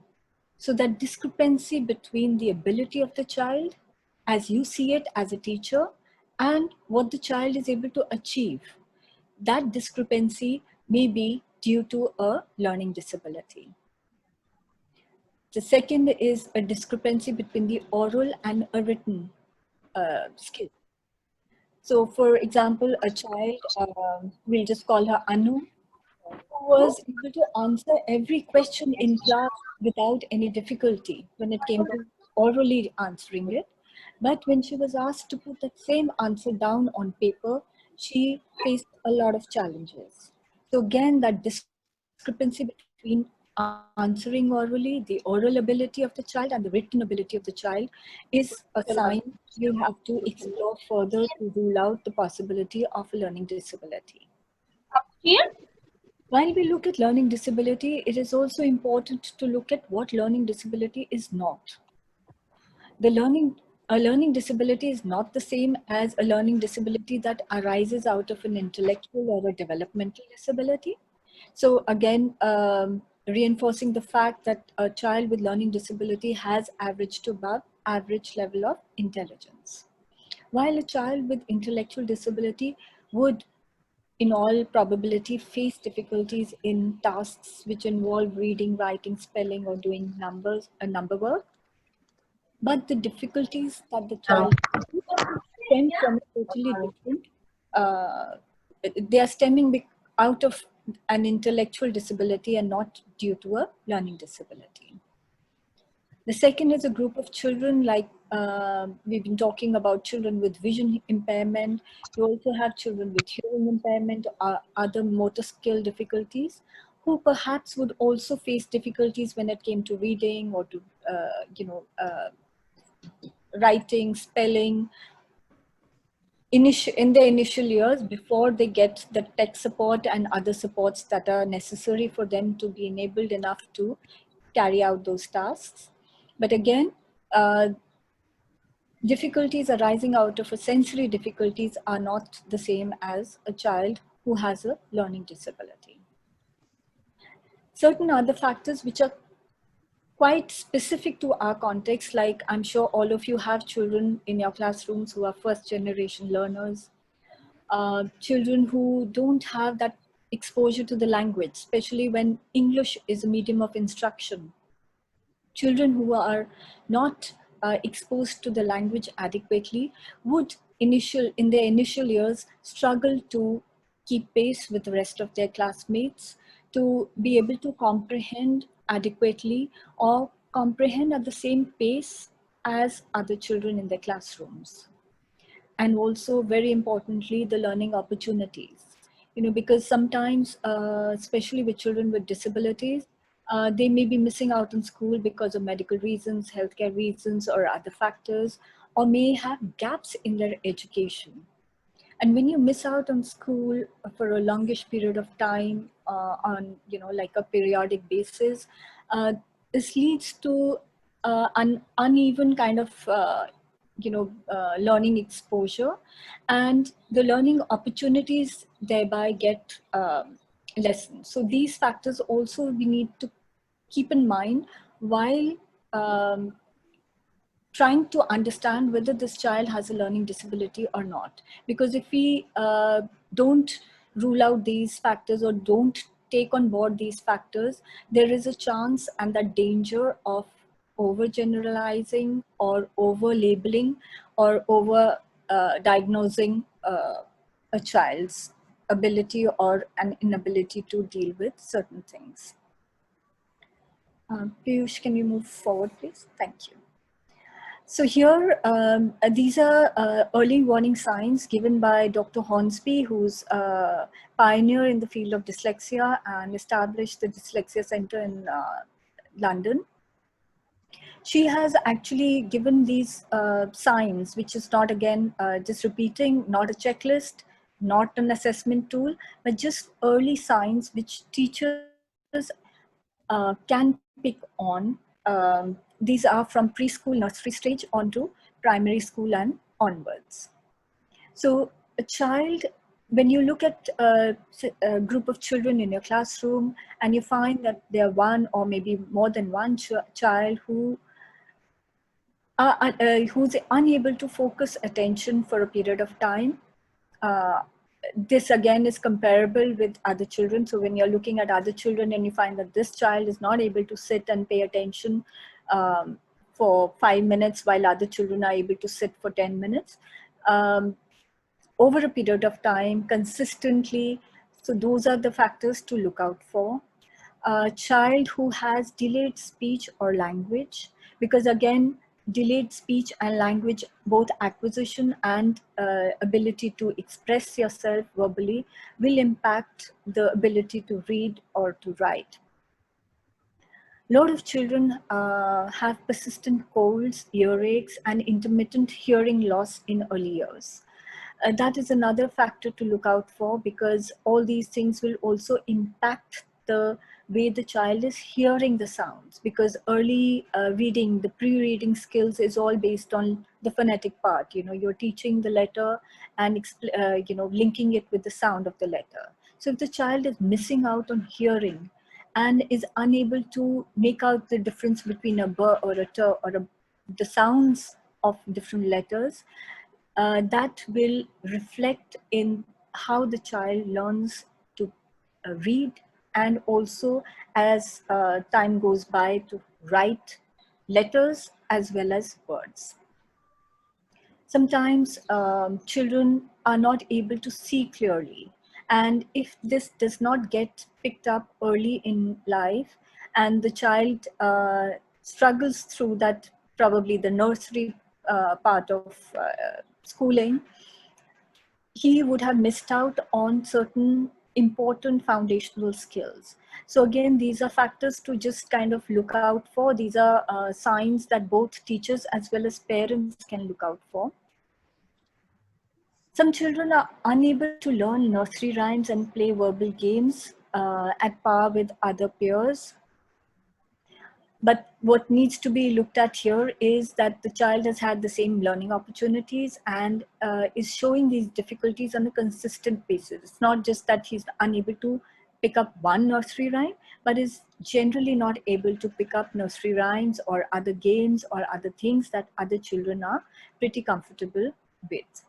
So that discrepancy between the ability of the child, as you see it as a teacher, and what the child is able to achieve, that discrepancy may be due to a learning disability. The second is a discrepancy between the oral and a written skill. So for example, a child, we'll just call her Anu, who was able to answer every question in class without any difficulty when it came to orally answering it. But when she was asked to put that same answer down on paper, she faced a lot of challenges. So again, that discrepancy between answering orally, the oral ability of the child and the written ability of the child is a sign you have to explore further to rule out the possibility of a learning disability. While we look at learning disability, it is also important to look at what learning disability is not. A learning disability is not the same as a learning disability that arises out of an intellectual or a developmental disability. So again, reinforcing the fact that a child with learning disability has average to above average level of intelligence. While a child with intellectual disability would, in all probability, face difficulties in tasks which involve reading, writing, spelling, or doing number work. But the difficulties that the child stem from a totally different, they are stemming out of an intellectual disability and not due to a learning disability. The second is a group of children, like we've been talking about children with vision impairment. You also have children with hearing impairment or other motor skill difficulties, who perhaps would also face difficulties when it came to reading or to, writing, spelling, in the initial years before they get the tech support and other supports that are necessary for them to be enabled enough to carry out those tasks. But again, difficulties arising out of a sensory difficulties are not the same as a child who has a learning disability. Certain other factors which are quite specific to our context, like I'm sure all of you have children in your classrooms who are first generation learners, children who don't have that exposure to the language, especially when English is a medium of instruction. Children who are not exposed to the language adequately would in their initial years struggle to keep pace with the rest of their classmates, to be able to comprehend adequately or comprehend at the same pace as other children in their classrooms. And also, very importantly, the learning opportunities. Because sometimes, especially with children with disabilities, they may be missing out on school because of medical reasons, healthcare reasons, or other factors, or may have gaps in their education. And when you miss out on school for a longish period of time on, like a periodic basis, this leads to an uneven kind of, learning exposure, and the learning opportunities thereby get lessened. So these factors also we need to keep in mind while trying to understand whether this child has a learning disability or not. Because if we don't rule out these factors or don't take on board these factors, there is a chance and the danger of overgeneralizing or over-labeling or over-diagnosing a child's ability or an inability to deal with certain things. Piyush, can you move forward, please? Thank you. So here, these are early warning signs given by Dr. Hornsby, who's a pioneer in the field of dyslexia and established the Dyslexia Center in London. She has actually given these signs, which is not, again, just repeating, not a checklist, not an assessment tool, but just early signs which teachers can pick on. These are from preschool, nursery stage onto primary school and onwards. So a child, when you look at a group of children in your classroom and you find that there are one or maybe more than one child who's unable to focus attention for a period of time, this again is comparable with other children. So when you're looking at other children and you find that this child is not able to sit and pay attention for 5 minutes while other children are able to sit for 10 minutes, over a period of time, consistently. So those are the factors to look out for. A child who has delayed speech or language, because again, delayed speech and language, both acquisition and ability to express yourself verbally, will impact the ability to read or to write. A lot of children have persistent colds, earaches, and intermittent hearing loss in early years. That is another factor to look out for, because all these things will also impact the way the child is hearing the sounds, because early reading, the pre-reading skills is all based on the phonetic part. You know, you're teaching the letter and you know, linking it with the sound of the letter. So if the child is missing out on hearing and is unable to make out the difference between a b or a t or the sounds of different letters, that will reflect in how the child learns to read, and also as time goes by to write letters as well as words. Sometimes children are not able to see clearly, and if this does not get picked up early in life and the child struggles through that, probably the nursery part of schooling, he would have missed out on certain important foundational skills. So again, these are factors to just kind of look out for. These are signs that both teachers as well as parents can look out for. Some children are unable to learn nursery rhymes and play verbal games at par with other peers. But what needs to be looked at here is that the child has had the same learning opportunities and is showing these difficulties on a consistent basis. It's not just that he's unable to pick up one nursery rhyme, but is generally not able to pick up nursery rhymes or other games or other things that other children are pretty comfortable with.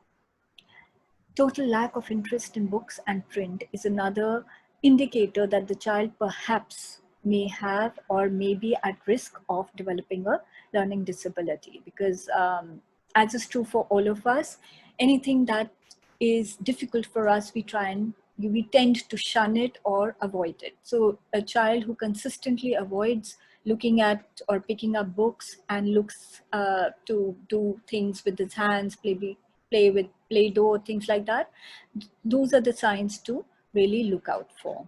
Total lack of interest in books and print is another indicator that the child perhaps may have or may be at risk of developing a learning disability, because as is true for all of us, anything that is difficult for us, we tend to shun it or avoid it. So a child who consistently avoids looking at or picking up books and looks to do things with his hands, play with Play-Doh, things like that, those are the signs to really look out for.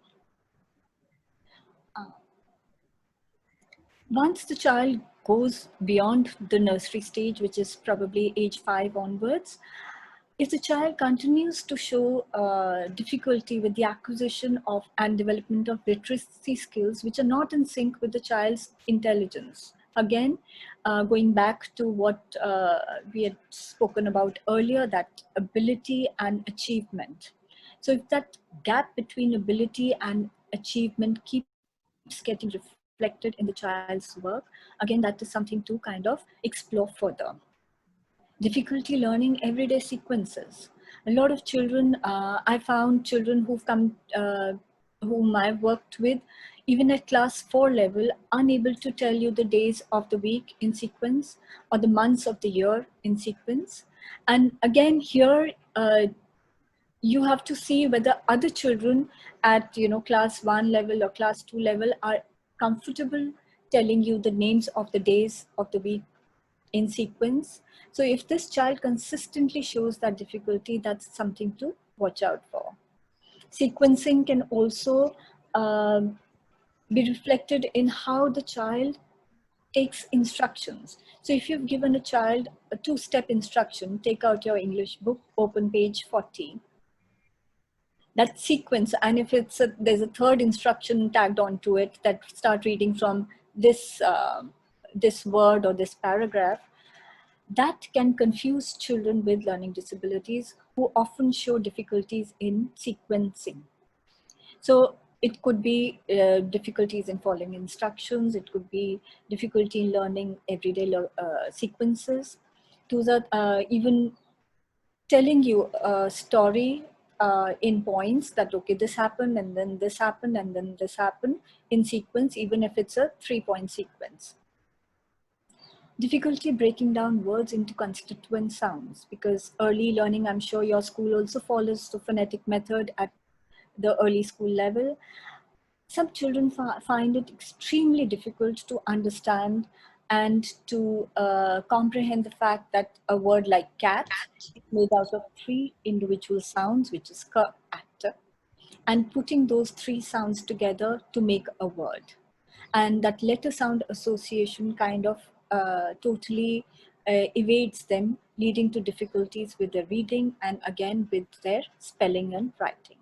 Once the child goes beyond the nursery stage, which is probably age 5 onwards, if the child continues to show difficulty with the acquisition of and development of literacy skills, which are not in sync with the child's intelligence, again, going back to what we had spoken about earlier, that ability and achievement. So if that gap between ability and achievement keeps getting reflected in the child's work, again, that is something to kind of explore further. Difficulty learning everyday sequences. A lot of children, I found children who've come, whom I've worked with, even at class 4 level, unable to tell you the days of the week in sequence or the months of the year in sequence. And again, here, you have to see whether other children at class 1 level or class 2 level are comfortable telling you the names of the days of the week in sequence. So if this child consistently shows that difficulty, that's something to watch out for. Sequencing can also be reflected in how the child takes instructions. So if you've given a child a 2-step instruction, take out your English book, open page 40. That sequence, and if there's a 3rd instruction tagged onto it, that start reading from this this word or this paragraph, that can confuse children with learning disabilities who often show difficulties in sequencing. So it could be difficulties in following instructions, it could be difficulty in learning everyday sequences. Those are even telling you a story in points that, okay, this happened and then this happened and then this happened in sequence, even if it's a 3-point sequence. Difficulty breaking down words into constituent sounds, because early learning, I'm sure your school also follows the phonetic method at the early school level. Some children find it extremely difficult to understand and to comprehend the fact that a word like cat is made out of 3 individual sounds, which is k, at, and putting those 3 sounds together to make a word. And that letter sound association kind of totally evades them, leading to difficulties with their reading and again with their spelling and writing.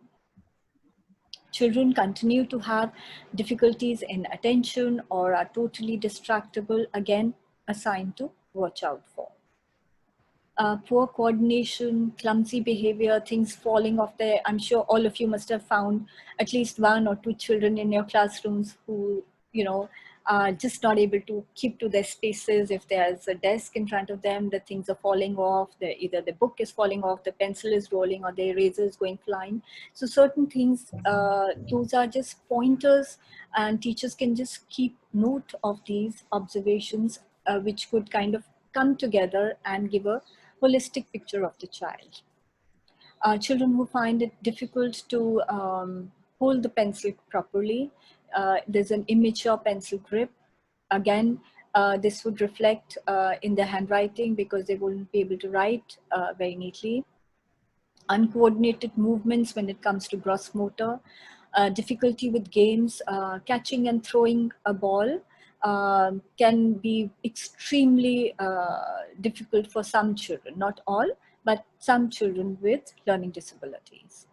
Children continue to have difficulties in attention or are totally distractible, again, a sign to watch out for. Poor coordination, clumsy behavior, things falling off there. I'm sure all of you must have found at least 1 or 2 children in your classrooms who, you know, are just not able to keep to their spaces. If there's a desk in front of them, the things are falling off, either the book is falling off, the pencil is rolling, or the eraser is going flying. So certain things, those are just pointers, and teachers can just keep note of these observations, which could kind of come together and give a holistic picture of the child. Children who find it difficult to hold the pencil properly, there's an immature pencil grip. Again, this would reflect in their handwriting because they won't be able to write very neatly. Uncoordinated movements when it comes to gross motor, difficulty with games, catching and throwing a ball can be extremely difficult for some children, not all, but some children with learning disabilities.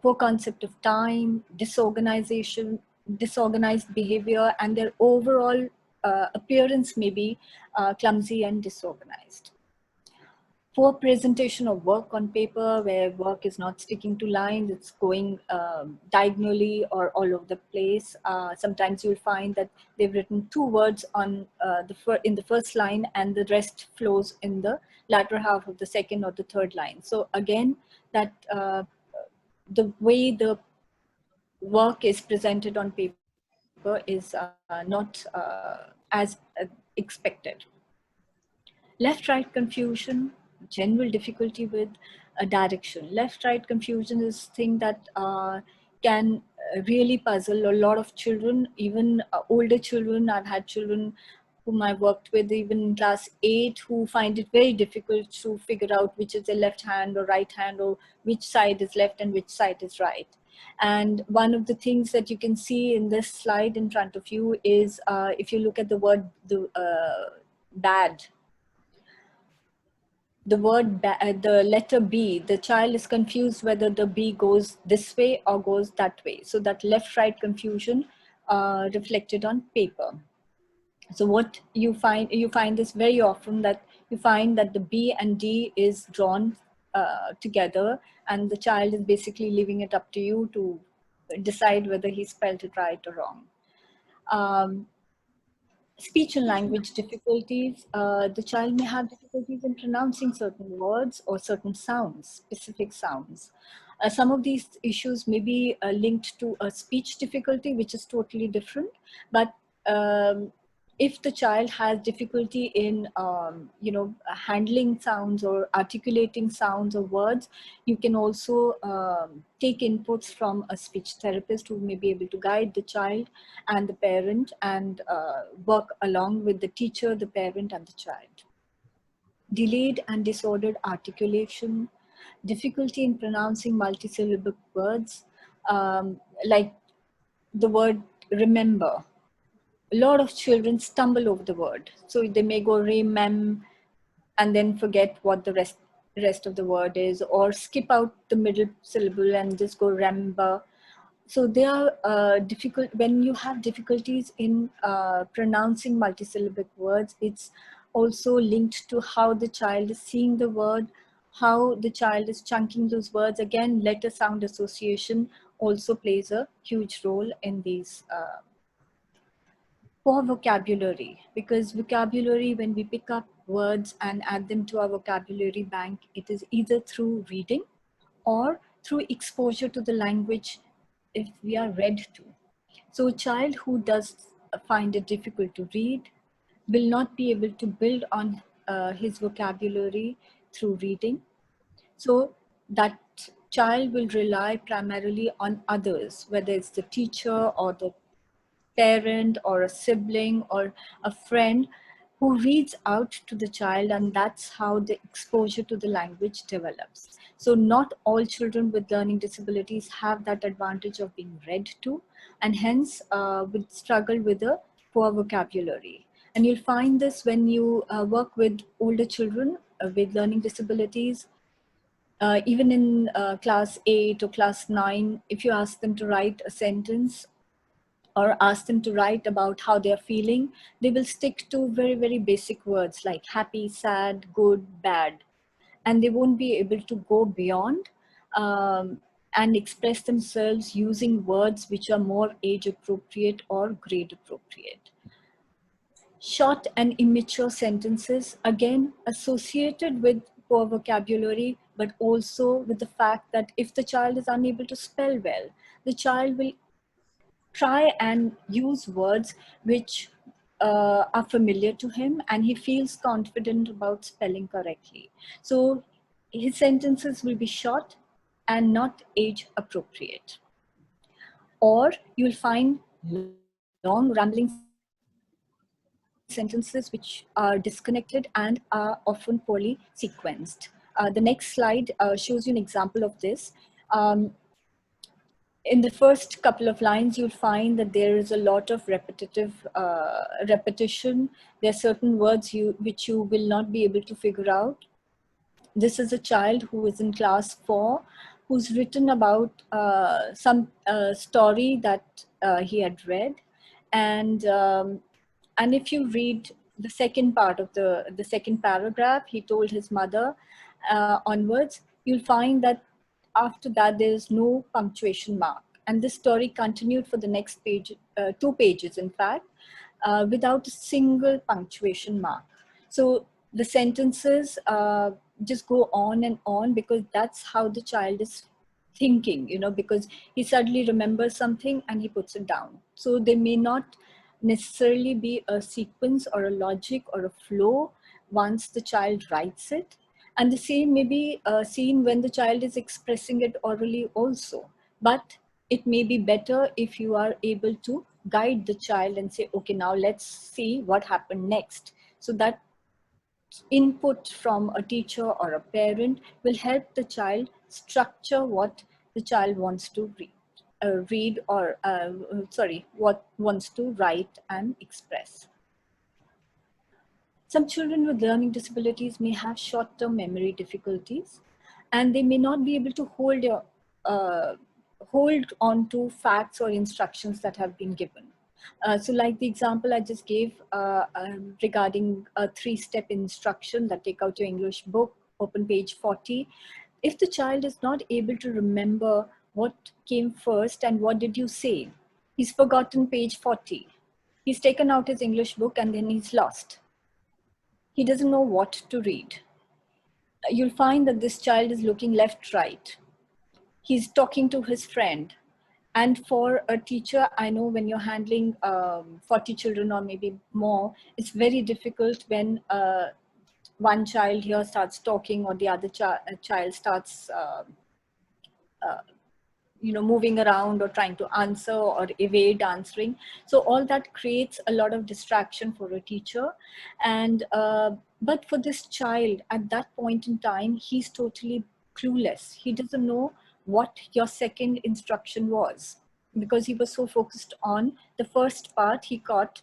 Poor concept of time, disorganization, disorganized behavior, and their overall appearance may be clumsy and disorganized. Poor presentation of work on paper, where work is not sticking to lines, it's going diagonally or all over the place. Sometimes you'll find that they've written 2 words on in the first line and the rest flows in the latter half of the second or the third line. So again, that the way the work is presented on paper is not as expected. Left-right confusion, general difficulty with direction. Left-right confusion is a thing that can really puzzle a lot of children, even older children. I've had children whom I worked with even in class 8 who find it very difficult to figure out which is the left hand or right hand, or which side is left and which side is right. And one of the things that you can see in this slide in front of you is if you look at the word bad, the word the letter B, the child is confused whether the B goes this way or goes that way. So that left-right confusion reflected on paper. So what you find this very often, that you find that the B and D is drawn together, and the child is basically leaving it up to you to decide whether he spelled it right or wrong. Speech and language difficulties. The child may have difficulties in pronouncing certain words or certain sounds, specific sounds. Some of these issues may be linked to a speech difficulty, which is totally different. But if the child has difficulty in, handling sounds or articulating sounds or words, you can also take inputs from a speech therapist who may be able to guide the child and the parent and work along with the teacher, the parent, and the child. Delayed and disordered articulation, difficulty in pronouncing multisyllabic words, like the word remember. A lot of children stumble over the word. So they may go remem and then forget what the rest of the word is, or skip out the middle syllable and just go remember. So they are difficult. When you have difficulties in pronouncing multisyllabic words, it's also linked to how the child is seeing the word, how the child is chunking those words. Again, letter sound association also plays a huge role in these. Poor vocabulary, because vocabulary, when we pick up words and add them to our vocabulary bank, it is either through reading or through exposure to the language if we are read to. So a child who does find it difficult to read will not be able to build on his vocabulary through reading. So that child will rely primarily on others, whether it's the teacher or the parent or a sibling or a friend who reads out to the child, and that's how the exposure to the language develops. So not all children with learning disabilities have that advantage of being read to, and hence would struggle with a poor vocabulary. And you'll find this when you work with older children with learning disabilities. Even in class 8 or class 9, if you ask them to write a sentence or ask them to write about how they're feeling, they will stick to very, very basic words like happy, sad, good, bad. And they won't be able to go beyond and express themselves using words which are more age appropriate or grade appropriate. Short and immature sentences, again, associated with poor vocabulary, but also with the fact that if the child is unable to spell well, the child will try and use words which are familiar to him, and he feels confident about spelling correctly. So his sentences will be short and not age appropriate. Or you'll find long rambling sentences which are disconnected and are often poorly sequenced. The next slide shows you an example of this. In the first couple of lines, you'll find that there is a lot of repetition. There are certain words which you will not be able to figure out. This is a child who is in class 4, who's written about some story that he had read. And if you read the second part of the second paragraph, he told his mother onwards, you'll find that after that, there is no punctuation mark. And this story continued for the next page, 2 pages, in fact, without a single punctuation mark. So the sentences just go on and on because that's how the child is thinking, because he suddenly remembers something and he puts it down. So there may not necessarily be a sequence or a logic or a flow once the child writes it. And the same may be seen when the child is expressing it orally also. But it may be better if you are able to guide the child and say, okay, now let's see what happened next. So that input from a teacher or a parent will help the child structure what the child wants to what wants to write and express. Some children with learning disabilities may have short-term memory difficulties, and they may not be able to hold on to facts or instructions that have been given. So like the example I just gave regarding a 3-step instruction that take out your English book, open page 40. If the child is not able to remember what came first and what did you say, he's forgotten page 40. He's taken out his English book and then he's lost. He doesn't know what to read. You'll find that this child is looking left, right. He's talking to his friend. And for a teacher, I know when you're handling 40 children or maybe more, it's very difficult when one child here starts talking or the other child starts moving around or trying to answer or evade answering. So all that creates a lot of distraction for a teacher. And but for this child at that point in time, he's totally clueless. He doesn't know what your second instruction was because he was so focused on the first part. He caught,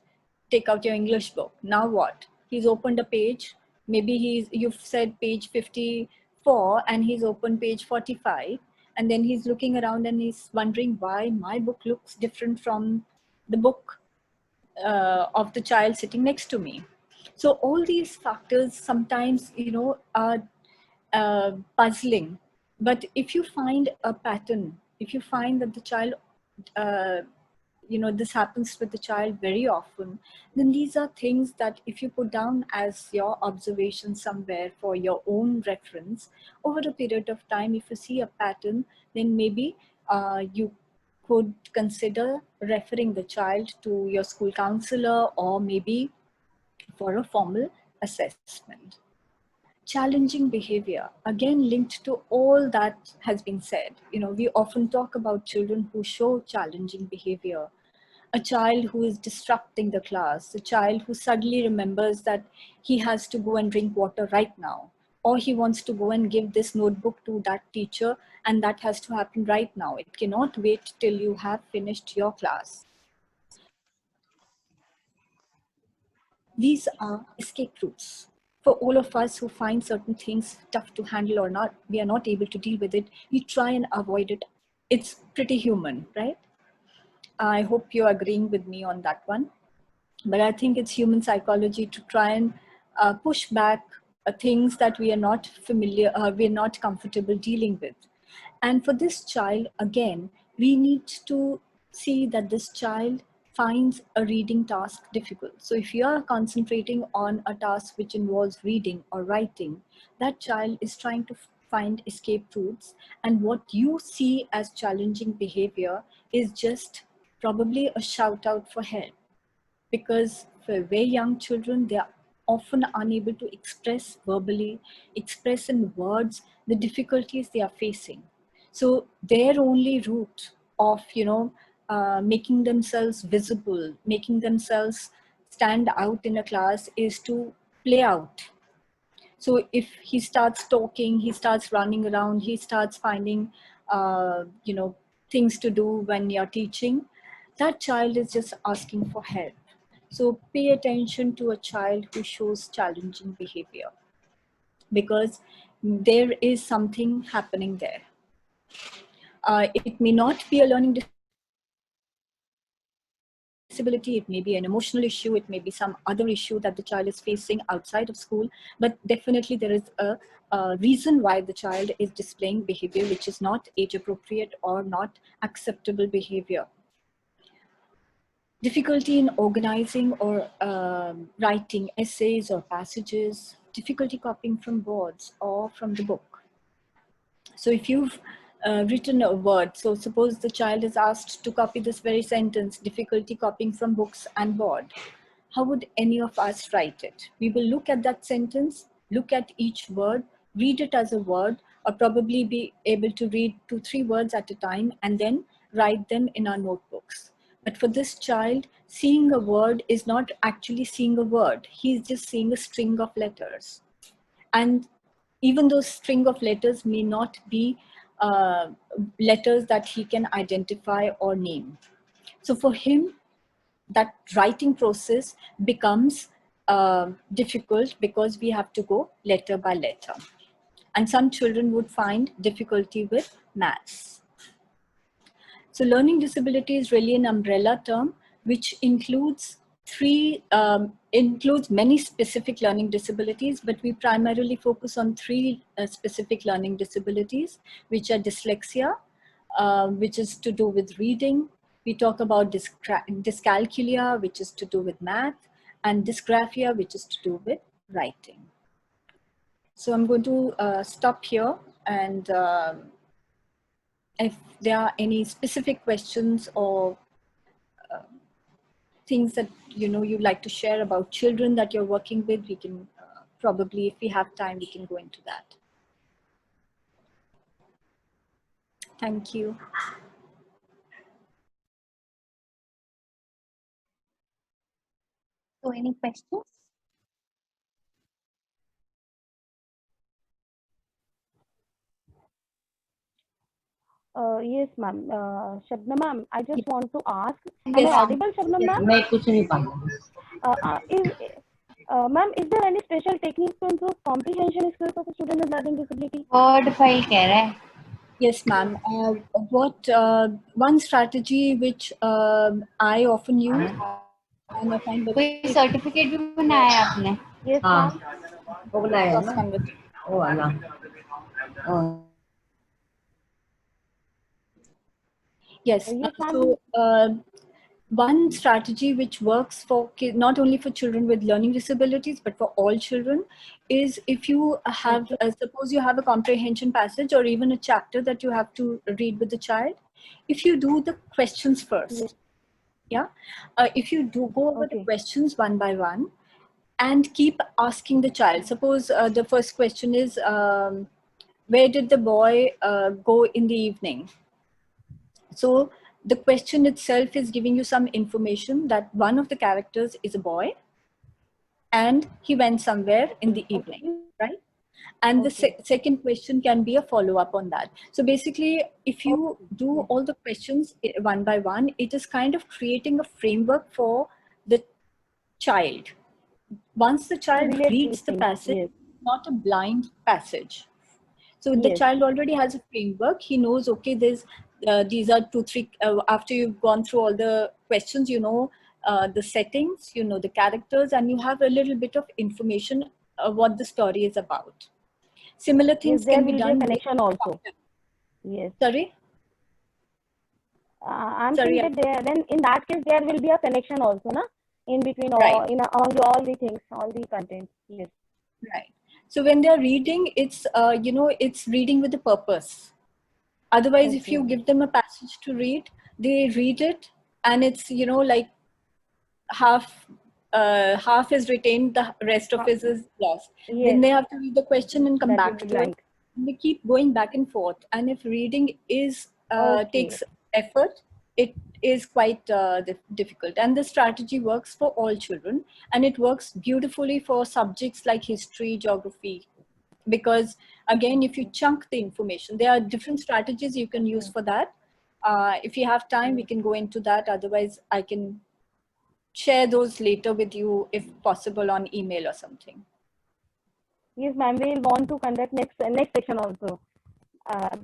take out your English book. Now what? He's opened a page. Maybe you've said page 54 and he's opened page 45. And then he's looking around and he's wondering why my book looks different from the book of the child sitting next to me. So all these factors sometimes, are puzzling. But if you find a pattern, if you find that the child this happens with the child very often, then these are things that if you put down as your observation somewhere for your own reference, over a period of time, if you see a pattern, then maybe you could consider referring the child to your school counselor, or maybe for a formal assessment. Challenging behavior, again linked to all that has been said. We often talk about children who show challenging behavior. A child who is disrupting the class, a child who suddenly remembers that he has to go and drink water right now, or he wants to go and give this notebook to that teacher, and that has to happen right now. It cannot wait till you have finished your class. These are escape routes. For all of us who find certain things tough to handle or not, we are not able to deal with it, we try and avoid it. It's pretty human, right? I hope you're agreeing with me on that one. But I think it's human psychology to try and push back things that we are not familiar, we're not comfortable dealing with. And for this child, again, we need to see that this child finds a reading task difficult. So if you are concentrating on a task which involves reading or writing, that child is trying to find escape routes. And what you see as challenging behavior is just probably a shout out for help. Because for very young children, they are often unable to express verbally, express in words the difficulties they are facing. So their only route of, making themselves visible, making themselves stand out in a class is to play out. So if he starts talking, he starts running around, he starts finding, things to do when you're teaching, that child is just asking for help. So pay attention to a child who shows challenging behavior, because there is something happening there. It may not be a learning disability, it may be an emotional issue, it may be some other issue that the child is facing outside of school, but definitely there is a reason why the child is displaying behavior which is not age appropriate or not acceptable behavior. Difficulty in organizing or writing essays or passages, difficulty copying from boards or from the book. So if you've written a word, so suppose the child is asked to copy this very sentence, difficulty copying from books and board, how would any of us write it? We will look at that sentence, look at each word, read it as a word, or probably be able to read 2-3 words at a time and then write them in our notebooks. But for this child, seeing a word is not actually seeing a word. He's just seeing a string of letters. And even those string of letters may not be letters that he can identify or name. So for him, that writing process becomes difficult because we have to go letter by letter. And some children would find difficulty with maths. So learning disability is really an umbrella term which includes many specific learning disabilities, but we primarily focus on 3 specific learning disabilities, which are dyslexia, which is to do with reading. We talk about dyscalculia, which is to do with math, and dysgraphia, which is to do with writing. So I'm going to stop here, and if there are any specific questions or things that you'd like to share about children that you're working with, we can probably, if we have time, we can go into that. Thank you. So any questions? Yes, ma'am. Shabna ma'am, I just want to ask, am I audible, Shabna ma'am? Ma'am, is there any special techniques to improve comprehension skills of a student with learning disability? Word file कह रहा है. Yes, ma'am. One strategy which I often use, and I find कोई certificate भी बनाया है आपने? Yes, हाँ, वो बनाया है ना? Sangat. वो वाला. Yes. Yes, So one strategy which works for not only for children with learning disabilities, but for all children, is if you have, suppose you have a comprehension passage or even a chapter that you have to read with the child, if you do the questions first, if you do go over the questions one by one and keep asking the child. Suppose the first question is, where did the boy go in the evening? So the question itself is giving you some information that one of the characters is a boy and he went somewhere in the evening, right? And the second question can be a follow-up on that. So basically, if you do all the questions one by one, it is kind of creating a framework for the child. Once the child reads the passage, not a blind passage. So the child already has a framework. He knows, okay, there's these are 2, 3, after you've gone through all the questions, you know the settings, you know the characters, and you have a little bit of information what the story is about. Similar things can be done. Connection also. Yes. Sorry? I'm saying that then in that case there will be a connection also, na? In between all, all the things, all the contents. Yes. Right. So when they're reading, it's it's reading with a purpose. Otherwise, if you give them a passage to read, they read it and it's like half is retained, the rest of it is lost. Then they have to read the question and come back to it. And they keep going back and forth. And if reading is takes effort, it is quite difficult. And the strategy works for all children, and it works beautifully for subjects like history, geography, because again, if you chunk the information, there are different strategies you can use for that. If you have time, we can go into that. Otherwise, I can share those later with you if possible on email or something. Yes, ma'am. We will want to conduct next section also.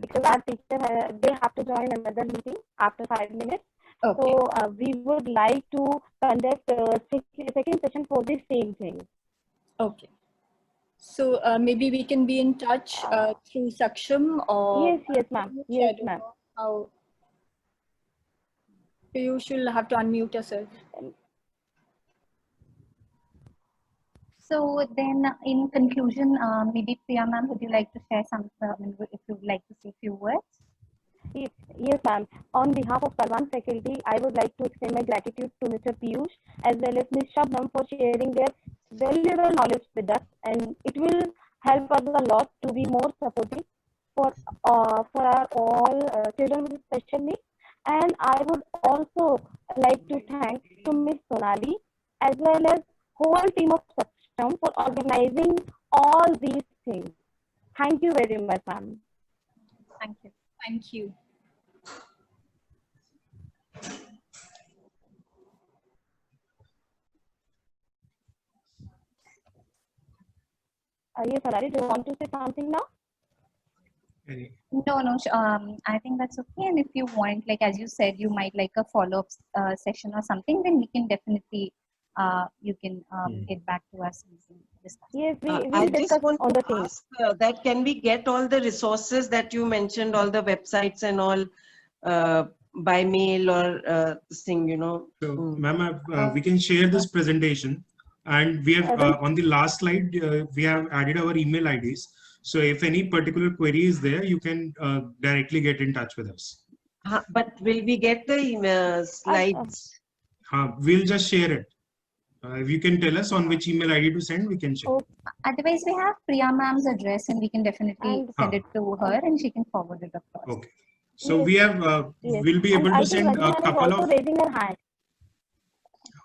Because our teacher they have to join another meeting after 5 minutes. So we would like to conduct second session for the same thing. Okay. So maybe we can be in touch through Saksham or... Yes, ma'am. Yes, ma'am. How... You should have to unmute yourself. So then in conclusion, maybe Priya ma'am, would you like to share something, if you would like to say a few words? Yes, ma'am. On behalf of Sarvan faculty, I would like to extend my gratitude to Mr. Piyush as well as Ms. Shabnam for sharing their valuable knowledge with us, and it will help us a lot to be more supportive for our all children with special needs. And I would also like to thank to Ms. Sonali as well as whole team of Saksham for organizing all these things. Thank you very much, ma'am. Thank you. Thank you. Yes, Sonali, do you want to say something now? No, I think that's okay. And if you want, like as you said, you might like a follow-up session or something, then we can definitely, you can get back to us. Yes, we I just want to ask that can we get all the resources that you mentioned, all the websites and all by mail or thing, So, ma'am, we can share this presentation, and we have on the last slide, we have added our email IDs. So if any particular query is there, you can directly get in touch with us. But will we get the slides? We'll just share it. If you can tell us on which email ID to send, we can share. Otherwise, we have Priya ma'am's address, and we can definitely send it to her, and she can forward it across. Okay. So we have, we'll be able to send a couple of... raising her hand.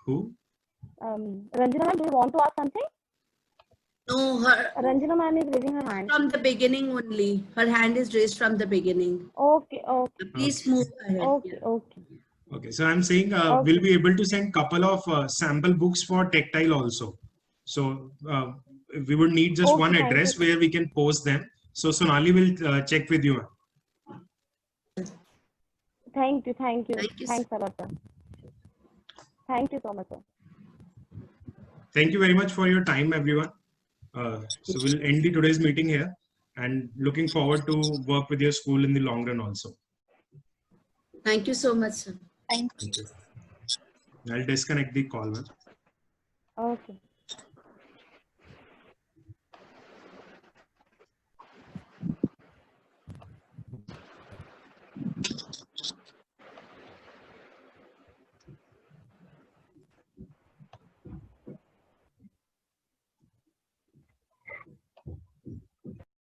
Who? Ranjana ma'am, do you want to ask something? No, Ranjana ma'am is raising her hand. From the beginning only. Her hand is raised from the beginning. Okay. Please move ahead. Okay, so I'm saying we'll be able to send couple of sample books for tactile also. So we would need just one address where we can post them. So Sonali will check with you. Thank you. Thanks a lot, sir. Thank you so much, sir. Thank you very much for your time, everyone. So we'll end today's meeting here, and looking forward to work with your school in the long run also. Thank you so much, sir. Thank you. I'll disconnect the call. Okay.